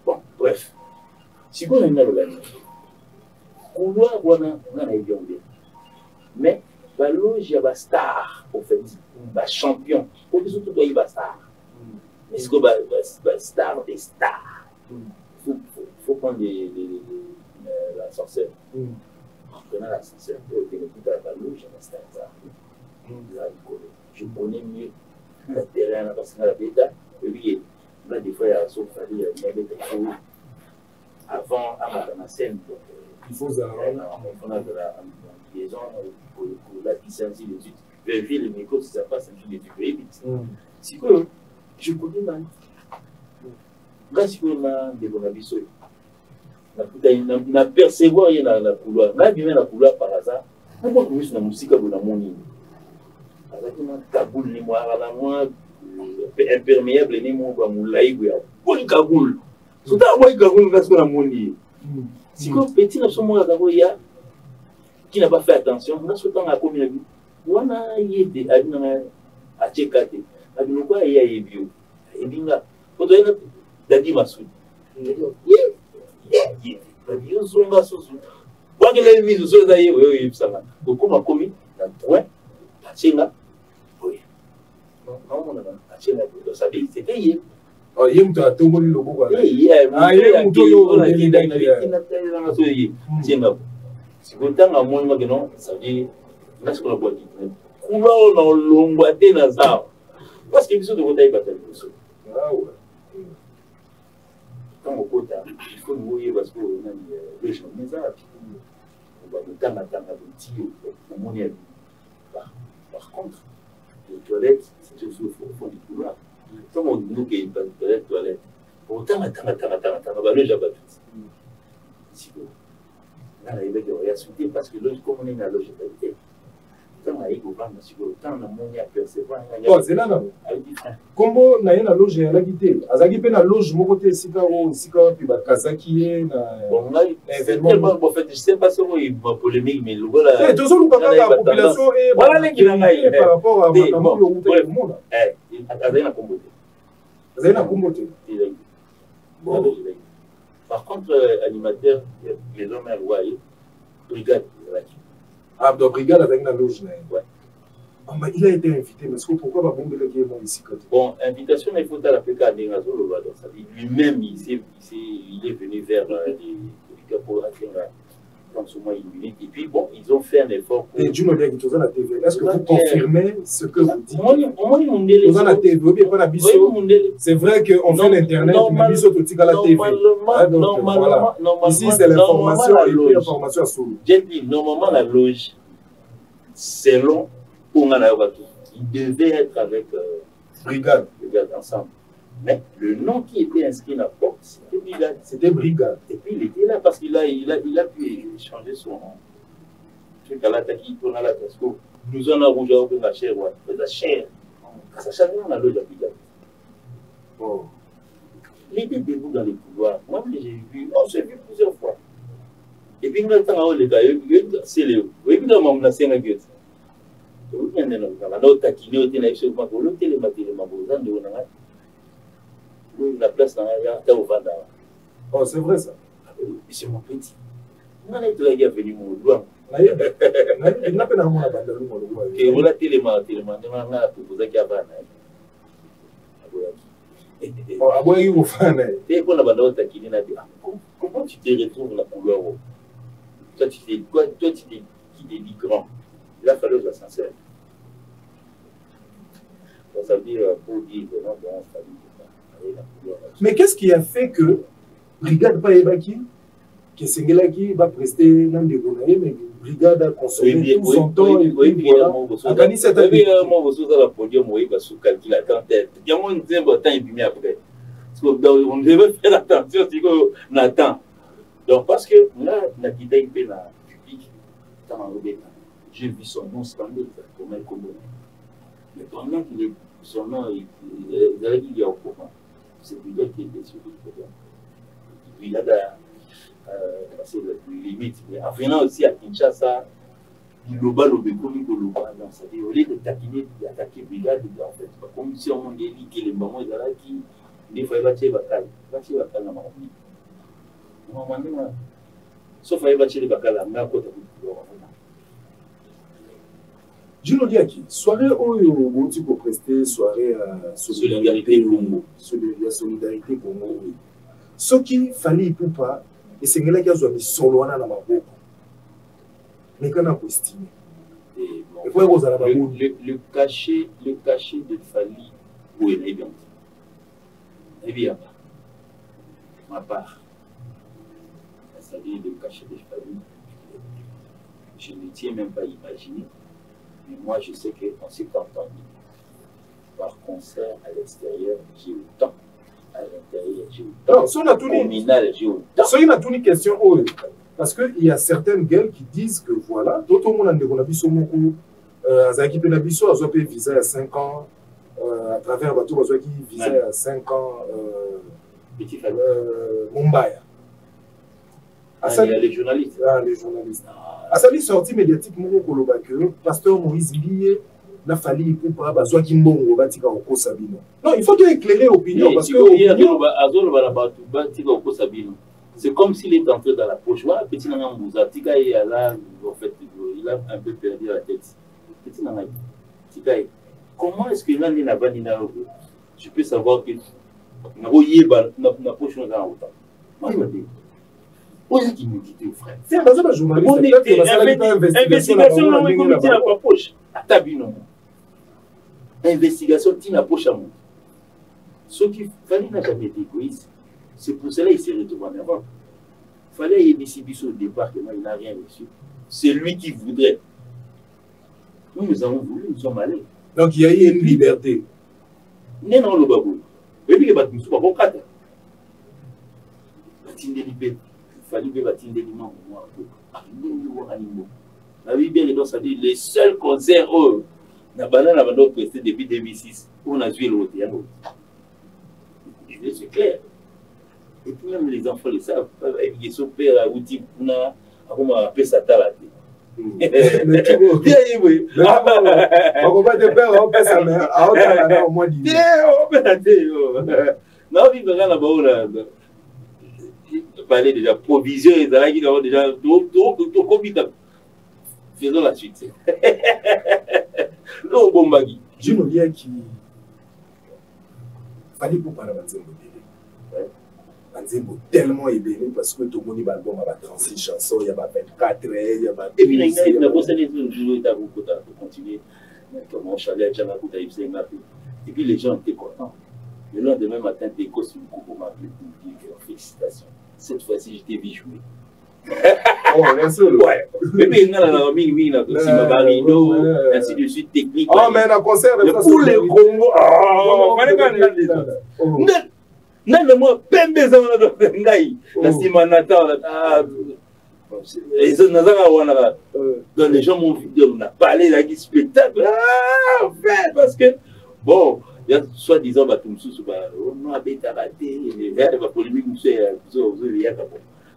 Bon, bref. Si vous avez une organisation, couloir, on a bien. Mais, la loge, il y a un star, au fait, un champion. Pour que surtout, il y a un star. Est-ce que un star des stars? Il faut prendre la sorcière. On a la sorcière, pour que la loge, il y a un star. Je connais mieux le terrain parce que la bêta, oui, là, des fois, il y a sauf il y a une bêta avant à la scène. Il faut on a de la liaison pour la licence de suite. Vérifier les micros si ça passe un truc de très vite. Si que je connais mal. Là, si on a des bons habitudes, on a percevoir dans la couloir. On a bien la couloir par hasard. On va trouver sur la musique à la monnaie. Kaboul ni moi la moi imperméable ni moi ba moulaï ya bon Kaboul so ta boy Kaboul parce que la moni si ko petit na somo la ya qui n'a pas fait attention na so temps a commis la vie wana yede adina a chekate adino kwa ya ebio ebinga ko to ena dadi masudi ba bio zonga so kwa kile mizo so za yewe yipsanga ko kuma komi na point chenga c'était hier. Oh, il y a un peu de logo. Il y a un peu de logo. Si vous avez un monde qui non, ça veut dire que ce qu'on a boit. Comment on a l'omboité dans ça? Parce qu'il y a des choses de bataille. Ah ouais. Quand on compte, il faut nous voir parce qu'on a des gens qui sont là. On va nous tendre à petit au monde. Par contre, les toilettes, c'est aussi au fond du couloir. Comme on dit qu'il y a une toilette, autant attends, le jabat. Si vous avez des parce que l'autre, comme on est dans la logicalité, quand on a eu autant on a percevoir. C'est là, non? Comme on a eu la loge à la guitare, à la guitare, la loge, mon côté, c'est puis Kazaki, on a événement. En fait, je ne sais pas si on a une polémique, mais le voilà. Tout ça, nous parlons de la population et voilà les qui par rapport à le monde. Par contre, animateur, les hommes à loi, brigade. Ah, donc brigade avec la loge. Ouais. Il a été invité, mais pourquoi va bomber le game ici? Bon, invitation, il faut à la PK lui-même, il est venu vers les pour dans ce mois et puis bon, ils ont fait un effort pour... Et Dieu me dit que tu as la TV. Est-ce que vous confirmez ce que vous dites? Vous avez la TV, c'est vrai qu'on fait l'Internet, mais biso tout à la TV. Normalement, ici c'est l'information et puis l'information à solo. J'ai dit, normalement la loge, selon il devait être avec brigade ensemble. Mais le nom qui était inscrit dans la porte, c'était brigade. C'était brigade. Et puis il était là parce qu'il a pu changer son nom. Truc à l'attaque, on a la casco. Nous en avons rouge à la chair, ouais. La chair. Ça change dans la loge de la brigade. Oh. Il était debout dans les couloirs. Moi, j'ai vu, on s'est vu plusieurs fois. Et puis, nous avons les gars, c'est les. Oui, nous avons la scène à gueule. Nous avons taquiné au téléphone, nous avons télématé, nous avons la place dans la Vanda. Oh, c'est vrai ça. C'est mon petit. On est venu mon doigt. Il n'a pas d'amour à Bandalou. Et voilà, tellement, on a proposé qu'il y a pas. Aboyi au fan. Et pour la bande, comment tu te retrouves la couleur? Toi, tu t'es dit grand. Il a fallu être sincère. Ça veut dire pour dire non, bon, ça veut dire. Mais qu'est-ce qui a fait que Brigade Paebaki, que Sengelaki va prester dans des gonaïs, mais Brigade a consommé tout son temps et puis voilà. A gagné cette année. Moi, vous avez la podium, vous avez sous calcul à tête. Il y a moins de temps et puis après. On devait faire attention si on attend. Donc, parce que là, on a quitté une peine public, j'ai vu son nom scandé comme un commun. Mais pendant qu'il est son nom, il est au courant. C'est lui qui était sur le programme. Et puis là, c'est la limite. Mais en venant aussi à Kinshasa, il loba le bécomi de loba. C'est-à-dire, au lieu de taquiner, d'attaquer Brigade, en fait, comme si on dit que les mamans étaient là qui. Des fois, il va tirer la caille. Il va tirer la caille dans ma vie. Sauf qu'il va tirer la caille dans ma côté. Je nous dis à qui soirée où tu peux prester, soirée solidarité Congo. Solidarité Congo. Ce qui fallait pour pas, et c'est que qui a mis solo dans ma boca. Mais qu'on a estimé. Le cachet de Fali, où il est bien. Eh bien, ma part, c'est-à-dire le cachet de Fali, je ne tiens même pas à imaginer. Mais moi, je sais qu'on s'est entendu. Par concert à l'extérieur, j'ai autant. À l'intérieur, j'ai autant. Non, si on a tout communal, j'ai autant. Si on a tout une question, parce qu'il y a certaines gueules qui disent que voilà, d'autres monde a vu son mot, Azaki Penabiso a fait visa à 5 ans, à travers Bateau qui visait à 5 ans, Mumbai. Il y a les journalistes. Ah, les journalistes. À sa sortie médiatique, Pasteur Moïse Lié n'a fallu pour pas besoin qu'il m'ongo batika au Sabino. Non, il faut éclairer l'opinion parce que c'est comme s'il est entré dans la poche. Voilà, petit nana Mouza, Tika est là, en fait, il a un peu perdu la tête. Petit nana, Tika, comment est-ce que l'année n'a pas dit je peux savoir que n'a poche dans autant. Moi, je me dis. Où qui me dit, frère? C'est un journaliste. Investigation dans le comité à la poche. À Tabino. Investigation tient la poche à moi. Ce qu'il fallait n'a jamais été égoïste. C'est pour cela qu'il s'est retrouvé en avant. Il fallait y décider au départ que il n'a rien reçu. C'est lui qui voudrait. Nous avons voulu, nous sommes allés. Donc il y a eu une liberté. Non, le babou. Et puis, il y a des gens qui fallu que les seuls concerts prestés depuis 2006 on a joué le piano. C'est clair. Et puis même les enfants le savent. Ils sont pères à outil pour a appelé ça talate. Mais oui. On va te faire un peu ça, mais à au moins dit. Non, il va là-bas. Parler déjà provision et ça qui ont déjà tout commis. Faisons la suite. Non, bon bagui. Je me dis qu'il fallait pour parler de Banzembo tellement ébélé parce que tout le monde album a 36 chansons, il y a 24 il y a et puis il y a bossé les jours pour continuer. Comment Chalet et puis les gens étaient contents. Le lendemain matin, des costumes pour m'appeler pour dire félicitations. Cette fois-ci, j'étais vu jouer. Oh, bien sûr. Ouais. Et puis, il y a ainsi de suite, technique. Oh, mais un concert de pour les Congo. Oh, non, moi, peine des hommes la Simanata. Donc, les gens m'ont vu dire, on a parlé là, du spectacle. Ah, en fait, parce que, bon, il y a soi-disant, on a bêta raté, il y a des polémiques,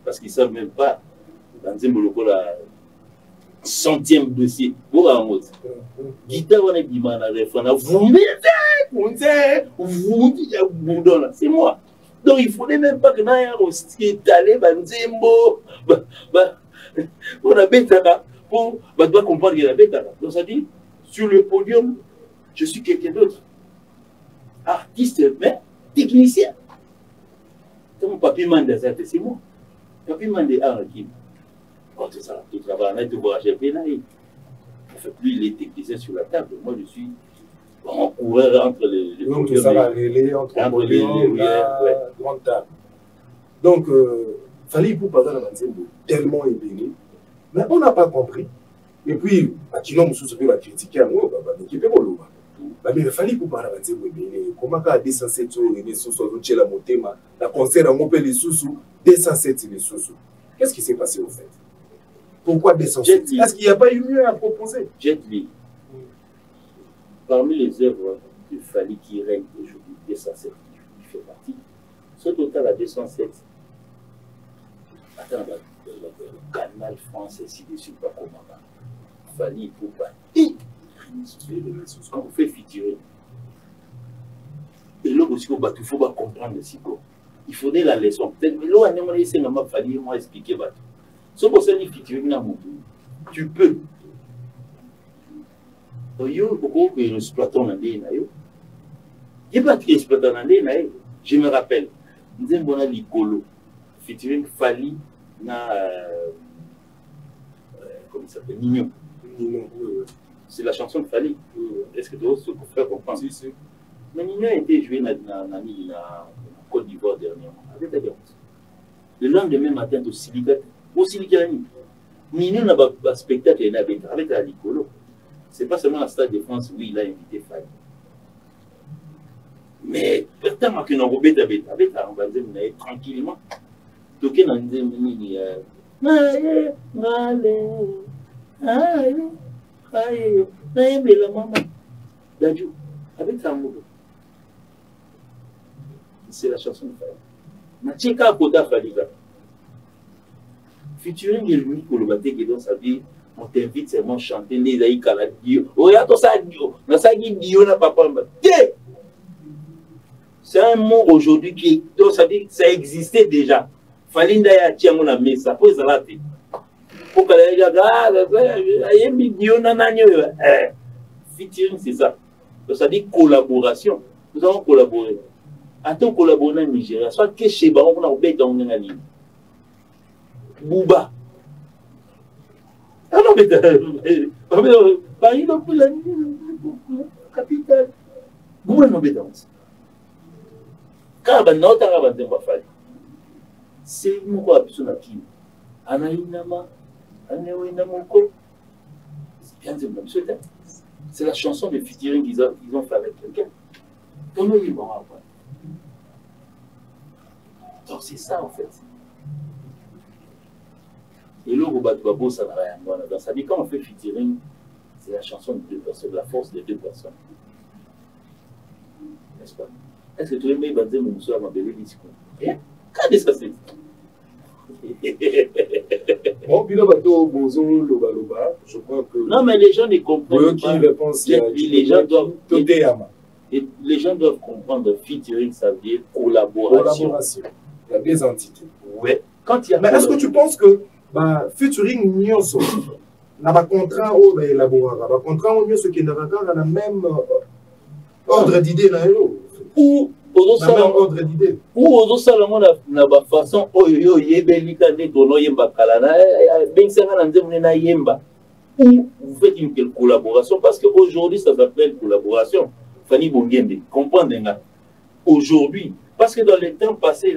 parce qu'ils ne savent même pas, dans un moloko là, 100e dossier. Vous avez guitare, on est dit, man, c'est moi. Donc il ne faudrait même pas que nous étalé, on a bêta pour doit comprendre qu'il y a bêta. Donc ça dit, sur le podium, je suis quelqu'un d'autre. Artiste, mais technicien. C'est mon papier man des arts, c'est moi. Papier man des arts qui. Quand ça, tout travail, tout voyage, on ne fait plus les techniciens sur la table. Moi, je suis en coureur entre les donc, ça va relayer entre les grandes tables. Donc, Fally Ipupa tellement ébéni, mais on n'a pas compris. Et puis, Akino Moussou va critiquer à moi, mais Fally Ipupa comment à 207 les sous la motema, la concert en les sous 207 les sous. Qu'est-ce qui s'est passé au fait? Pourquoi 207? Est-ce qu'il n'y a pas eu mieux à proposer? Jet Li. Parmi les œuvres de Fally qui règne aujourd'hui, 207, il fait partie. Ce total à 207. Attends, le Canal France, ainsi de suite, pas comment. Fally Ipupa. Quand on fait figurer, et là aussi, il faut comprendre aussi. Il faudrait la leçon. Peut-être que là, on a essayé de Fally, moi expliquer. Ce que c'est figurer, tu peux. Je me rappelle, featuring Fally na comment il s'appelle, Nino. C'est la chanson de Fally. Est-ce que tu veux faire comprendre? Si. Mais Nino a été joué dans Côte d'Ivoire dernièrement. Le lendemain matin, au Silicat, Nino n'a pas de spectacle avec la Licolo. Ce n'est pas seulement la Stade de France où il a invité Fally. Mais pourtant, que nous avons on va dire tranquillement. Donc, on a dit, avec sa moule. C'est la chanson de Fally. Natcheka Kota Fally. Featuring Elmi Kolobaté qui dans sa vie. On t'invite seulement à chanter les Aïka la Dio. Regarde ça, Dio. Dio n'a pas parlé. C'est un mot aujourd'hui qui, donc ça dit, ça existait déjà. Fally Ndaya tient mon ami, ça peut s'arrêter. Pour que les gens disent, Dio nananyo. Featuring, c'est ça. Donc ça dit collaboration. Nous avons collaboré. Attends, collaborer en Nigeria. Soit que chez Baron, on a oublié dans la ligne. Bouba. Ah non, mais Paris non plus la capitale. Bouba non, mais danse. Car ben non, t'as pas de Fally. C'est nous quoi, personne à qui. Anaïnama, Anaïnamoko. C'est la chanson de featuring qu'ils ont fait avec quelqu'un. Donc c'est ça en fait. Et là, dans sa vie, quand on fait featuring, c'est la chanson de deux personnes, la force de deux personnes. N'est-ce pas? Est-ce que tu veux me dire mon soeur m'a belé discours? Quand est-ce que c'est? Bon, je crois que. Non, mais les gens ne comprennent pas. Les gens doivent comprendre featuring, ça veut dire collaboration. Il y a des entités. Ouais. Quand il y a. Mais est-ce que tu penses que featuring Nyonso n'a pas contrat au élaborer, n'a pas contrat au Nyonso qui n'a pas le même ordre d'idée là ou ordre d'idée ou aux salons na ba façon oyo yebelika de tono yemba kala na ben senga na nzemune na yemba ou vous faites une collaboration parce que aujourd'hui ça s'appelle collaboration. Fanny Bongende comprendre aujourd'hui. Parce que dans le temps passé,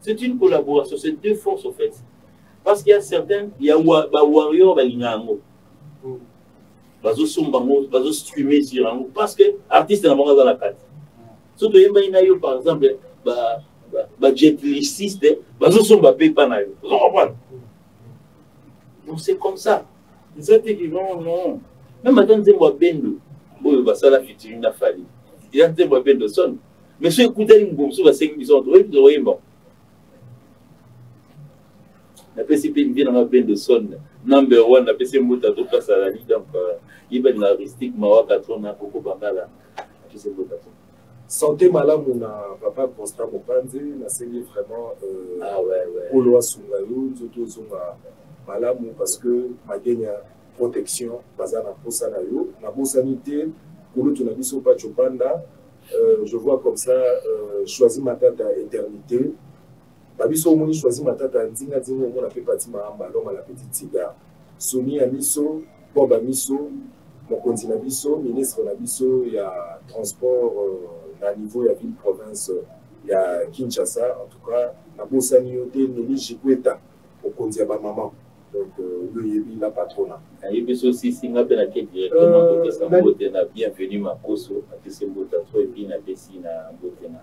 c'est une collaboration, c'est deux forces en fait. Parce qu'il y a certains, il y a Warrior, streamer sur un parce que l'artiste est dans la carte. Surtout, par exemple, Jet Li, donc c'est comme ça. Les autres qui vont, non. Même maintenant, moi Bendo. Oh, bah ça la featuring n'a Fally. Il y a des moi Bendo son. Mais si écoutez une bombe, ça va 5 millions de bon. La PCP vient dans de son number one, la PC Mota tout place à la ligue, donc il va dans la ristique, Mawa 4 ans, beaucoup pendant la PC Mota. Santé malade, mon papa Constant Mopanze, la série vraiment pour loi Sungayo, surtout Zunga malade parce que ma gagne protection, bazana pour sanayo, na bonne sanité, pour le tournabiso pas chopanda, je vois comme ça, choisir ma date à éternité. Babiso moni choisi matata nzinga nzinga mona pe pati maamba loma la petite cigare Soni Amiso Boba Miso mokonzi na biso ministre na biso ya transport na niveau ya ville province ya Kinshasa en tout cas na bosani yote Nelly Jikweta mokonzi ya ba maman donc le yebi la patrona ayebiso si singa pe na ke directement ko sa mbote na bienvenue makoso akise mbota to et puis na pesi na mbote na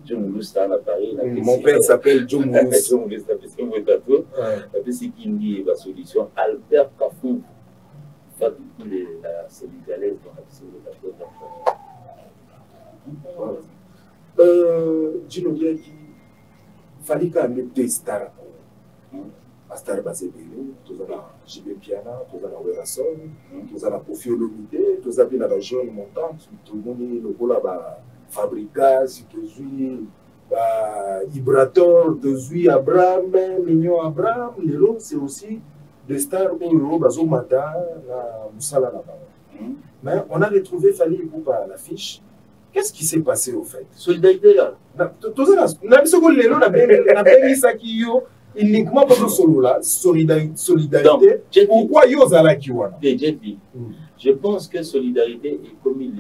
Jumulus à Paris. Mon père s'appelle Jumulus. C'est qui dit la solution. Albert Kafou, la sénégalaise dans la Gino Diaki, fallait qu'on ait des stars. Star Basebele, tous à JB Piana, tous à Werason, tous à la Kofi Olomide, tous à la région montante, tout le monde le voit là-bas. Fabrica, si tu es Ibrator, tu es Abraham, Mignon Abraham, Lélo, c'est aussi des stars où le Bazo Mata, la Moussala là-bas. Mais on a retrouvé Fali Poupa à l'affiche. Qu'est-ce qui s'est passé au fait? Solidarité là. Uniquement pour le solo là, solidarité. Pourquoi Yozala Kiwana? Je pense que solidarité est comme il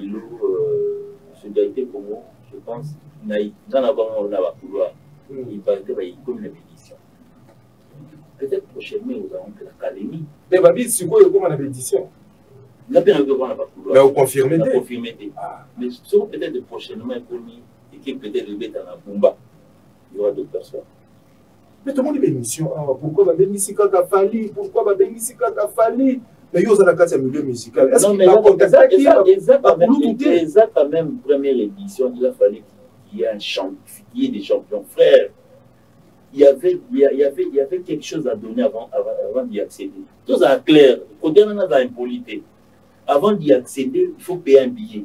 solidarité pour moi, je pense, nous avons couloir. Il paraît que comme une pétition. Peut-être prochainement, nous avons fait l'académie. Mais Babi, c'est quoi comme une pétition? Nous avons couloir. Mais vous confirmez? Mais peut-être prochainement, et qui peut-être le mettre dans la bomba. Il y aura d'autres personnes. Mais tout le monde est émission. Pourquoi Babi Missika Kafali? Pourquoi Babi Missika Kafali? Mais il y a un milieu musical. Non, mais quand même, première édition, il a fallu qu'il y ait un champion, qu'il y ait des champions. Frère, il y avait quelque chose à donner avant d'y accéder. Tout ça est clair. Côté on a l'impolité. Avant d'y accéder, il faut payer un billet.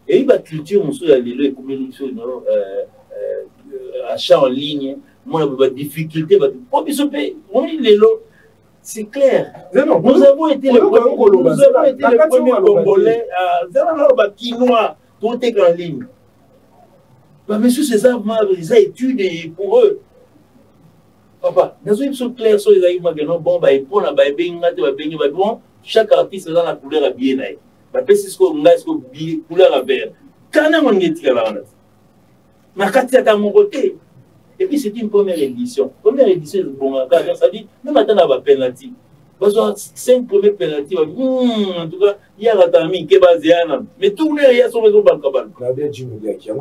Et il y a une culture, on se dit, achat en ligne, moi, il y a des difficultés. On dit les lots. C'est clair. Nous avons été les premiers Congolais à Kinois, tout est en ligne. Monsieur César, ils ont études pour eux. Papa, nous sommes clairs sur les aïeux, bon, chaque artiste dans la couleur à bien. C'est une couleur à vert. Quand on est là, on est et puis c'est une première édition. Première édition, c'est bon. Ça dit, même maintenant, on va penalty. Parce que 5 premiers penalty, en tout cas, il y a la tamie qui est basée à mais tout le monde, il y a son réseau bankabal. On a bien dit, il y a un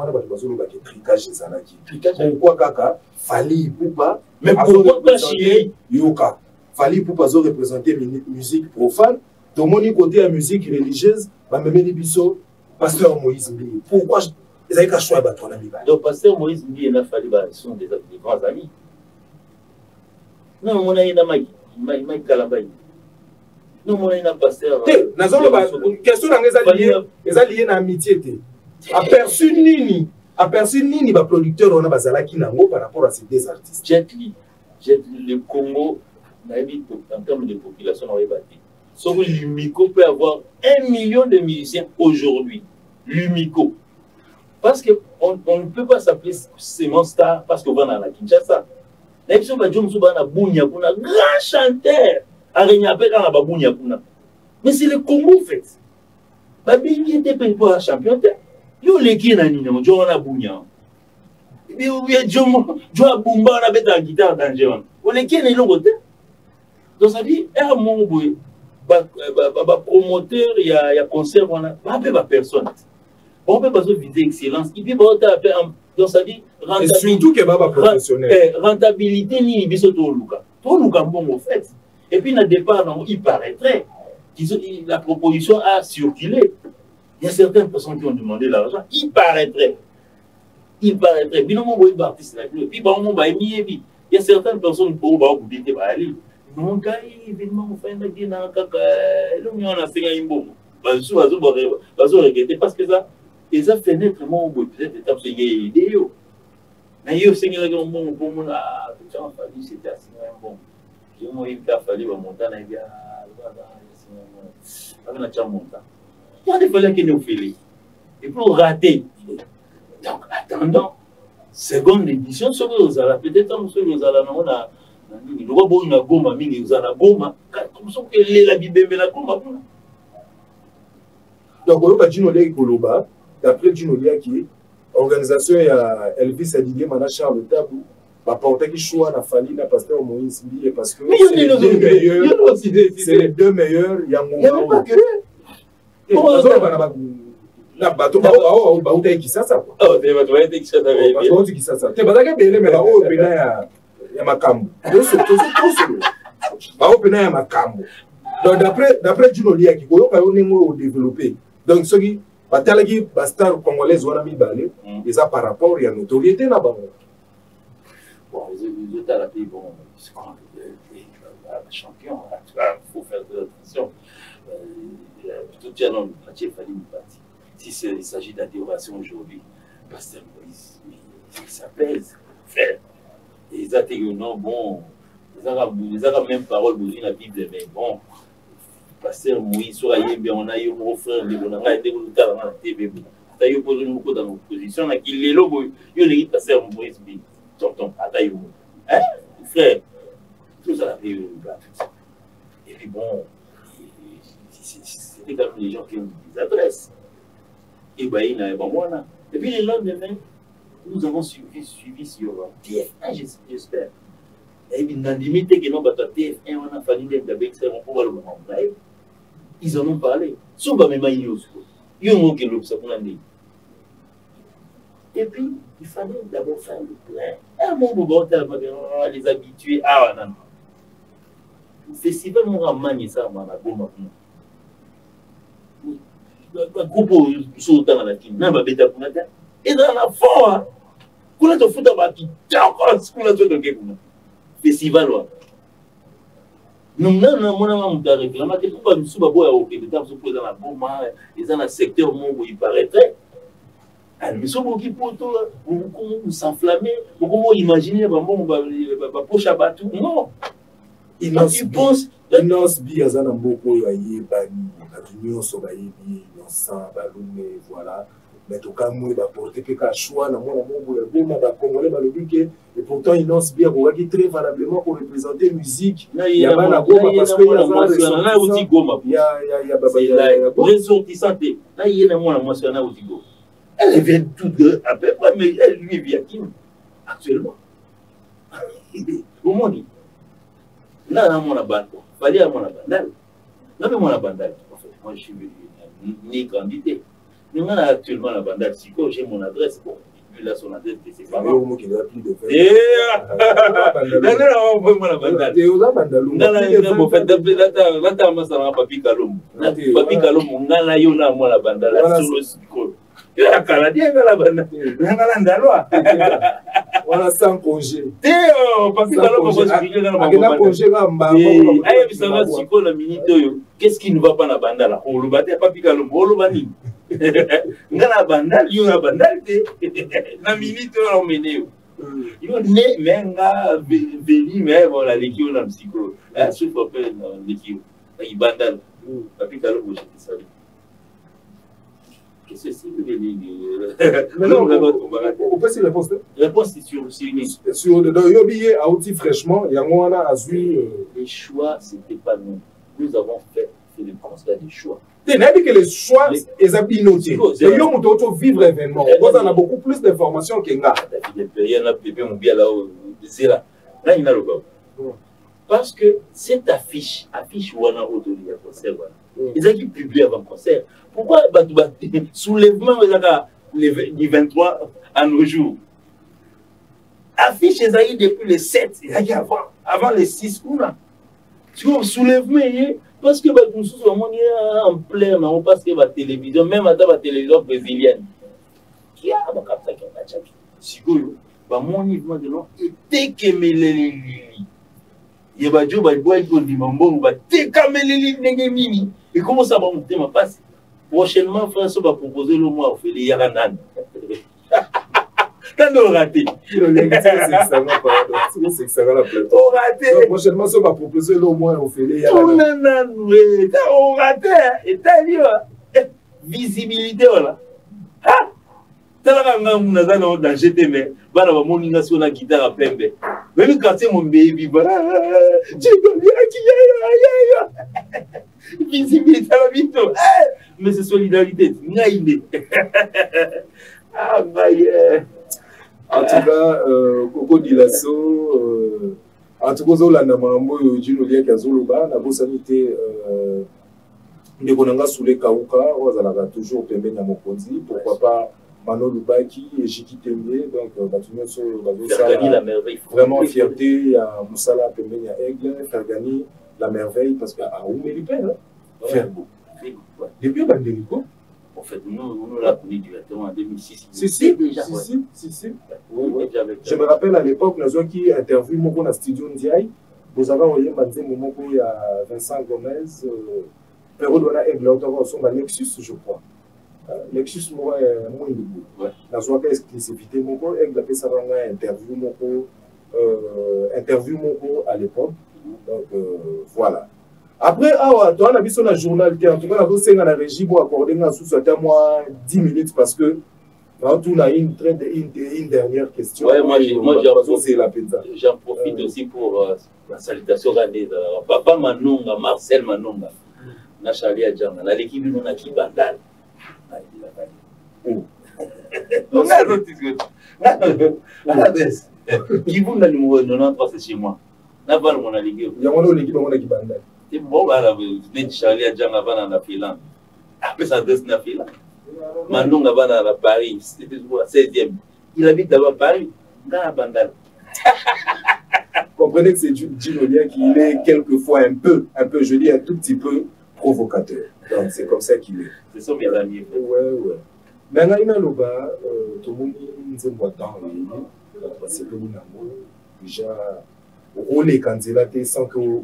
tricage de Zanaki. Pourquoi Kaka Fali Poupa, mais pourquoi pas chier Yoka Fali Poupa a représenté musique profane. Tout le monde côté la musique religieuse, même les bisous, pasteur Moïse Mbili. Pourquoi donc, pasteur Moïse Mbili et Nafali sont des grands amis. Non, mon ami Namaï, Maï Kalabay. Non, mon ami pasteur. Question est liée à l'amitié. Aperçu Nini, producteur, on a Bazalaki Nango par rapport à ces deux artistes. Jet Li, le Congo, en termes de population, on va battre. Sauf que l'UMICO peut avoir 1 million de musiciens aujourd'hui. L'UMICO. Parce qu'on ne peut pas s'appeler Simon Star parce qu'on va dans la Kinshasa. Mais c'est un grand chanteur. Mais c'est le Congo en fait. Il était pas champion. Il y a un John Abounia. Il y a John Abumba, on a mis la guitare dans le jeu. On est qui est l'autre. Donc ça dit, mon promoteur, il y a concert, on a pas personne. On peut pas viser excellence. Et puis, donc ça dit, rentabilité. Et surtout qu'il n'y a pas professionnel. Rentabilité, ni biso to luka. To luka bon au fait. Et puis, dans le départ, il paraîtrait que la proposition a circulé. Il y a certaines personnes qui ont demandé l'argent. Il paraîtrait il paraîtrait, bien mon boy artiste là, puis bah on va aimer, il y a certaines personnes pour bah vous dites bah allez, non gars événement on fait un gars na kaka, nous on a signé un bon, bah sous regretter parce que ça, et ça fenêtre mon boy peut-être étape c'est idée yo, mais yo signé un bon pour mon ah tout ça en famille c'était assez bon, j'ai moi il a fallu va monter na bien, voilà, on a déjà monté, moi il fallait qu'il nous file, et pour rater. Donc, attendant, seconde édition, peut-être on a goma mingi uzala goma comme ça que la bibembe la goma. Donc on va dire Koloba d'après Gino qui organisation ya Elvis Adigé mana Charles Tabou va porter qui choix na Fali na pasteur Moïse Mbi parce que c'est les deux meilleurs il y a mon pas que na bato ba uta kisasa quoi. Oh, te bato ba uta kisasa ba. Parce que kisasa. Te bazaka bele mais ba o pena ya makambo. Ba o pena ya makambo. Donc d'après Juno Liaki, ko yo ka yo nengo développer. Donc ce qui batalaki ba star congolaise wana mi balé, et ça par rapport à notoriété na bango. Bon, les autres la pays bon, c'est quand champion, faut faire attention. Plutôt tiens non, Mathieu Fali nous parti. Si il s'agit d'adoration aujourd'hui, Pasteur Moïse, ça pèse, frère. Et ils ont non, bon, ils ont même parole dans la Bible, mais bon, Pasteur Moïse, on a eu mon frère, on a été dans la TV, on a eu beaucoup dans l'opposition, on a dit, les logos, il y a Pasteur Moïse, tonton, attends, hein, frère, tout ça, et puis bon, c'était comme les gens qui ont des adresses. Et puis le lendemain, nous avons suivi sur TF1, j'espère. Et puis, dans la limite que nous avons TF1, on a fallu d'abord on pourra le montrer. Ils en ont parlé. Souvent, même ils ont dit et puis, il fallait d'abord faire le plein. Un moment, les habitués. Ah, non. Le festival, on a manié ça, on a beau maintenant. Groupe sautant dans la team, n'a pas bêta pour la terre. Et dans la foi, qu'on a tout foutu à bâti, encore qu'on a tout de quelque festival. Nous n'avons pas réclamé, mais pourquoi nous sommes pas au Québec, nous sommes dans la bombe, et dans le secteur où il paraîtrait. Nous sommes beaucoup pour tout, nous s'enflammer, nous imaginer, on va poche à battre. Non. Ils pensent. Bi azana mboko yo ayebani atunyo so bayebi nosa balume voilà mais to kamwe ba porter pe ka choix na mona mongo ya boma ba congolais ba lobike et pourtant ils lancent bien qui très valablement pour représenter musique ya bana goma parce que na uti goma ya baba ya ressortissante na yena mona mwasi na uti goma elle vient tout de à peu près mais elle lui vit à qui actuellement au monde là mon abandon fallait à mon bandal. Non, mais mon bandal, en fait, moi je suis ni candidat. Nous, on a actuellement la bandal. Si j'ai mon adresse, bon, lui là son adresse, c'est pas mal. Moi qui n'ai plus de fait. On a sans congé. Qu'est-ce qui ne va pas dans la bandala? On le battait pas Picalo, on le banni. Dans la bandale, il y a une bandale. La minute, on mène. Il y a une menga, veli, mais voilà, l'équipe, on a un psycho. La souffre pas l'équipe. Il bandale. Picalo, je te salue. Qu'est-ce que c'est que mais non, on peut se répondre. Réponse sur le billet à outils fraîchement, il y a un azui. Les choix, c'était pas nous. Nous avons fait le constat des choix. Tu n'as dit que les choix, ils ont bien noté. Et ils ont vivre l'événement. On a beaucoup plus d'informations qu'il y a. Il y a un bébé, mon bien là-haut. Là, il y a le gars. Parce que cette affiche où on a autorisé le concert, ils ont publié avant le concert. Pourquoi soulèvement du 23 à nos jours? Affiche les aïe depuis les 7, avant les 6 coups là. Soulèvement, parce que nous sommes en plein, parce que la télévision, même à la télévision brésilienne, qui a sikoyo bamoni maintenant etekemeleleli ye bajo babwaki kondima mbongo batekameleli ndenge nini ekomosala bamotema mpasi prochainement frère so bapropose lo mwa ofele yaka nani tando raté prochainement so bapropose lo mwa ofele yaka nani on raté etali wa visibilité wala talaka nga naza na danger te mais bana bamoni nga si ona guitare pembe même quartier mon baby visibilité la bito mais c'est solidarité ngai nde ah ngai en tout cas Coco Dilasso en tout cas ozolanda makambo oyo Jules Oliaki azoloba nabosani te ndeko na nga Soule Kauka oyo azalaka toujours pembeni ya mokonzi pourquoi pas Mano Lubaki et Jiki Tembe, donc vraiment fierté, il y a Moussala Pembe, il y a Aigle, Fergani, la merveille, parce que à Oumélipé, faire beau. Depuis Bandelico, en fait, nous l'avons connu directement en 2006. Si. Je me rappelle à l'époque, nous avons qui interview mon dans Studio Ndiaye, vous avez envoyé Manzé Momoko, il y a Vincent Gomez, Perrault de la Aigle, son Nexus, je crois. Lexus moi moins de goût. La soirée exclusivité mon co avec la pesa interview mon à l'époque. Donc voilà. Après toi on a vu sur la journal en tout cas la voix dans la régie pour accorder un sous à moi 10 minutes parce que là tout a une dernière question. Ouais, moi j'en profite aussi pour la salutation de papa Manonga Marcel Manonga. Na Charlie Adjanga na l'équipe nous na Kibandal. Qui vous n'a numéro 93 c'est chez moi. N'a pas mon allié. Il y a mon équipe on a qui bande. C'est bon là venez Charlie Adjanga avant na Filan. Après ça adresse na Filan. Manon avant à Paris, c'était le 16e. Il habite d'abord Paris, dans la bandale. Comprenez que c'est Ginolia qui est quelquefois un peu, je dis un tout petit peu provocateur. Donc c'est comme ça qu'il est. Ce sont mes amis. Ouais. Maintenant, il y a le bas, tout le monde nous aime tant. C'est que nous avons déjà rôlé quand il a été sans que au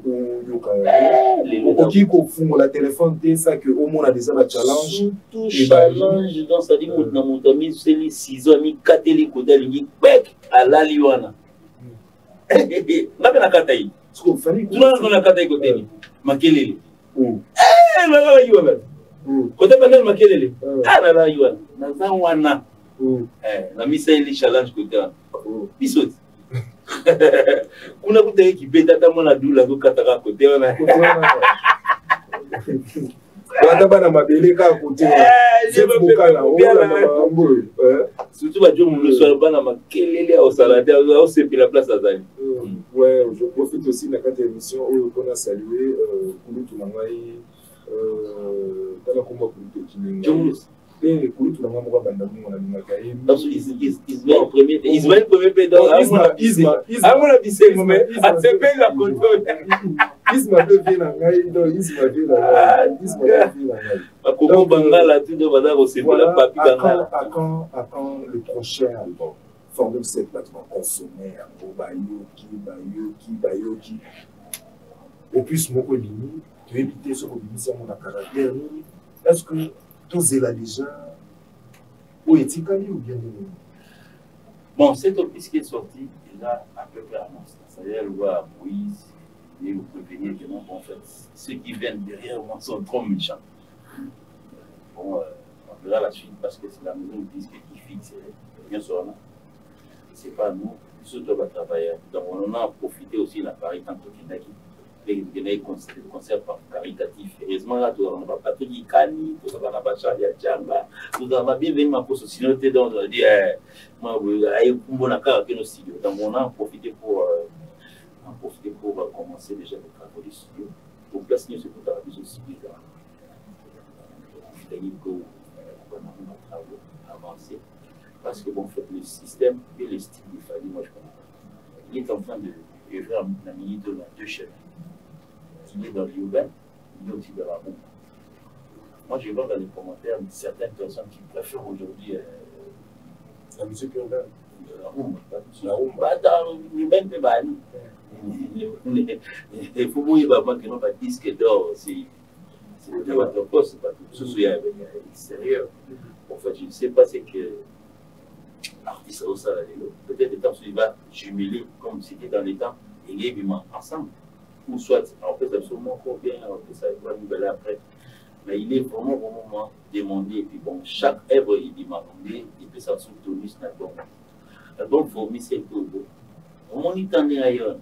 qui confond la téléphone, ça que au monde a déjà la challenge. Tout challenge dans sa vie, mon ami, c'est les 6 amis, 4 hélicoptères, il bec à la Liwana. N'a pas la kataï. Tout le monde a kataï côté. Makelele. La Liwana. Côté panel Makelele. Ah, la Liwana. Naza wana. La mise à challenge côté. Bisous. Kuna kutaki kibeta tamo na dula ko kataka côté wana. Banda bana mabele ka côté. C'est bokala na mambo. Surtout ba jour le soir bana makelele au salade au sepi la place azali. Ouais, je profite aussi de la émission où on a salué Kulutu Nangai tala komba Kulutu Kinenga. Et Kulutu Nangai mo banda mo na Makaye. Donc Ismaël premier pédant. Isma. Ah mon avis c'est moment. Ah c'est bien la contrôle. Isma veut bien Nangai, donc Isma veut la. Isma veut Nangai. Akoko Bangala tout de bana recevoir la papi Bangala. À quand le prochain album? Former cette plateforme consommer Bayoki. Au plus, mon collègue, tu éviter ce qu'on dit sur mon caractère. Est-ce que tous est là déjà ou est-il ou bien bon, cette opus qui est sortie, il a à peu près annoncé. C'est-à-dire, le roi Moïse, et vous prévenir que non, en fait, ceux qui viennent derrière moi sont trop méchants. Bon, on verra la suite parce que c'est la maison de disque qui fixe, bien sûr. C'est pas nous, ceux qui doivent travailler. Donc on en a profité aussi la Paris tant qu'il y a des concerts caritatifs. Heureusement là, tout on n'a pas tout dit Kani, tout ça n'a pas Charlie Adjanga, tout ça va bien venir ma poste sinon t'es dans on dit moi aïe bon accord que nos studios. Donc on a profité pour commencer déjà les travaux du studio. Pour placer ce qu'on a besoin de studio. On a travaux avancés. Parce que bon, en fait, le système et le style du Fadi, moi je comprends. Il est en train de faire la minute de deux chaînes. Il est dans l'urbain, il est aussi dans la boue. Moi je vois dans les commentaires certaines personnes qui préfèrent aujourd'hui la musique urbaine. même il faut que pas disque d'or, c'est votre poste, c'est pas tout ce qui est à l'extérieur. En fait, je ne sais pas ce que l'artiste au salaire, peut-être le temps il va jumeler comme c'était dans les temps et les vivants ensemble. Ou soit, en fait, absolument pas bien, ça va nous après. Mais il est vraiment demandé. Et puis bon, chaque œuvre est demandée, et puis ça se tourne sur l'album. L'album fourmi, c'est tout beau. On y tend ailleurs.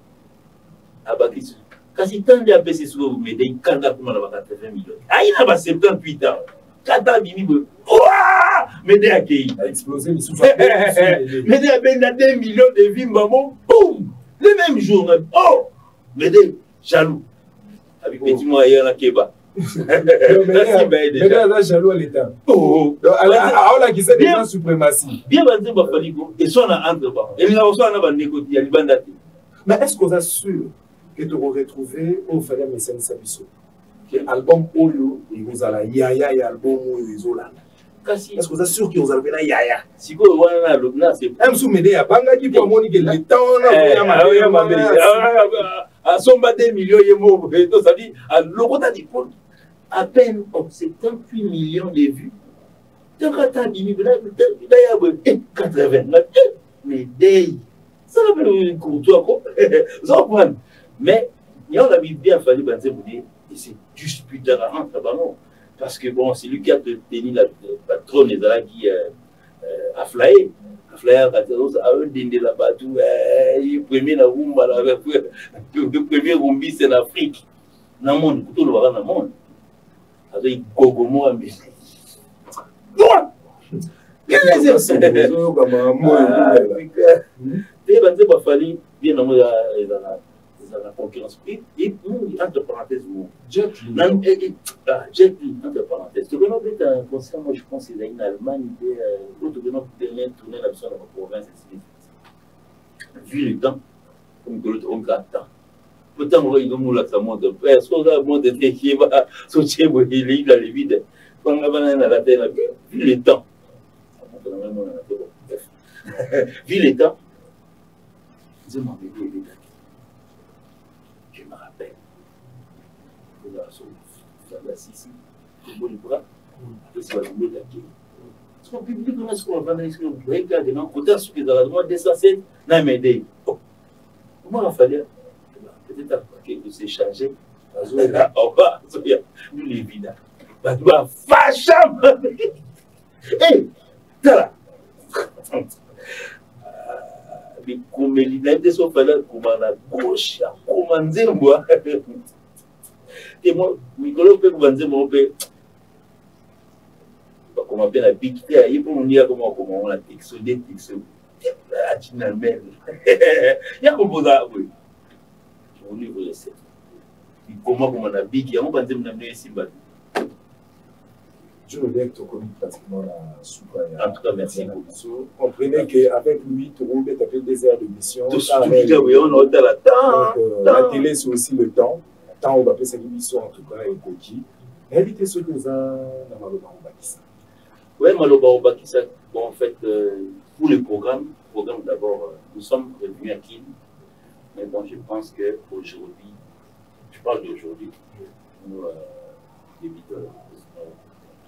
Quand il tend à baisser sur vous, mais il canne à 80 millions. Ah, il a 78 ans. 4 ans, il dit, mais il a explosé les sous. Mais il a 2 millions de vies, maman, boum! Le même jour, oh! Mais il jaloux. Avec petit moyen là qui est bas. Mais là, jaloux à l'État. Oh! Alors là, qui c'est déjà suprématie. Bien, et soit on a entre pas. Et là, on a négocié, il y a des bandits. Mais est-ce qu'on est sûr que tu aurais retrouvé au Fallait Mécène Sabiso? Album Oyo, et vous allez Yaya et album Oyo, ils ont là. Est-ce que vous êtes sûr qu'ils ont fait la Yaya? Si vous avez là, c'est même sous Médé, à Banga qui pour monique le temps, à son bas des millions de mots, ça dit, à l'Orota du Pôle, à peine 78 millions de vues. Tu as 80, mais des. Ça va faire courtois, quoi. Mais, il y a bien fallu dire, et c'est juste plus tard à rentrer, parce que bon, c'est lui qui a tenu la patronne et qui a flyé. A flyé à un dinde là-bas, tout, le premier rumba, le premier rumbi, c'est l'Afrique. Dans le monde, tout le monde dans le monde. Avec Gogomo, mais. Qu'est-ce que c'est? Il va falloir bien dans la concurrence. Et entre parenthèses, Jet Li, entre parenthèses. Tu connais peut-être un concert, moi je pense qu'il y a une Allemagne, l'autre venant de tourner la mission dans la province. Vu le temps, comme que l'autre, on a temps. Pourtant, il y a un ça monte. Est-ce qu'on a un monde qui va sortir, il a les vides. Quand on a la terre, vu le temps. Vu le temps, je m'en vais dire. Je me rappelle. Vous avez assisté. Vous avez bras. Vous avez le taquet. Ce qu'on publie dans ce qu'on va faire, c'est que vous regardez dans le côté, ce qui est dans la demande des assiettes, n'a m'aidé. Comment on va faire? Peut-être que vous s'est chargé. Au bas, nous les vides. Bah, tu vas fâcham. Hé, t'as mais comme il a été sauf là, comme à gauche, comme en Zembois. Et moi, Nicolas peut vous dire mon père. Comme on appelle la big terre, il peut nous dire comment on a texodé. Ah, tu n'as même. Il y a un composé, oui. Je vous livre le set. Comment on a big, il y a un peu de m'amener ici. Je le dis que tu connais pratiquement la soupe. En tout cas, merci beaucoup. Comprenez qu'avec lui, tu roules des heures de mission. Tout oui, on a le temps. La télé, c'est aussi le temps. Le temps, on va faire cette émission, en tout cas, et Koji. Invitez ceux qui ont dans Maloba Obakissa. Oui, Maloba Obakissa, bon, en fait, pour le programme d'abord, nous sommes revenus à Kin. Mais bon, je pense qu'aujourd'hui, je parle d'aujourd'hui, nous débutons.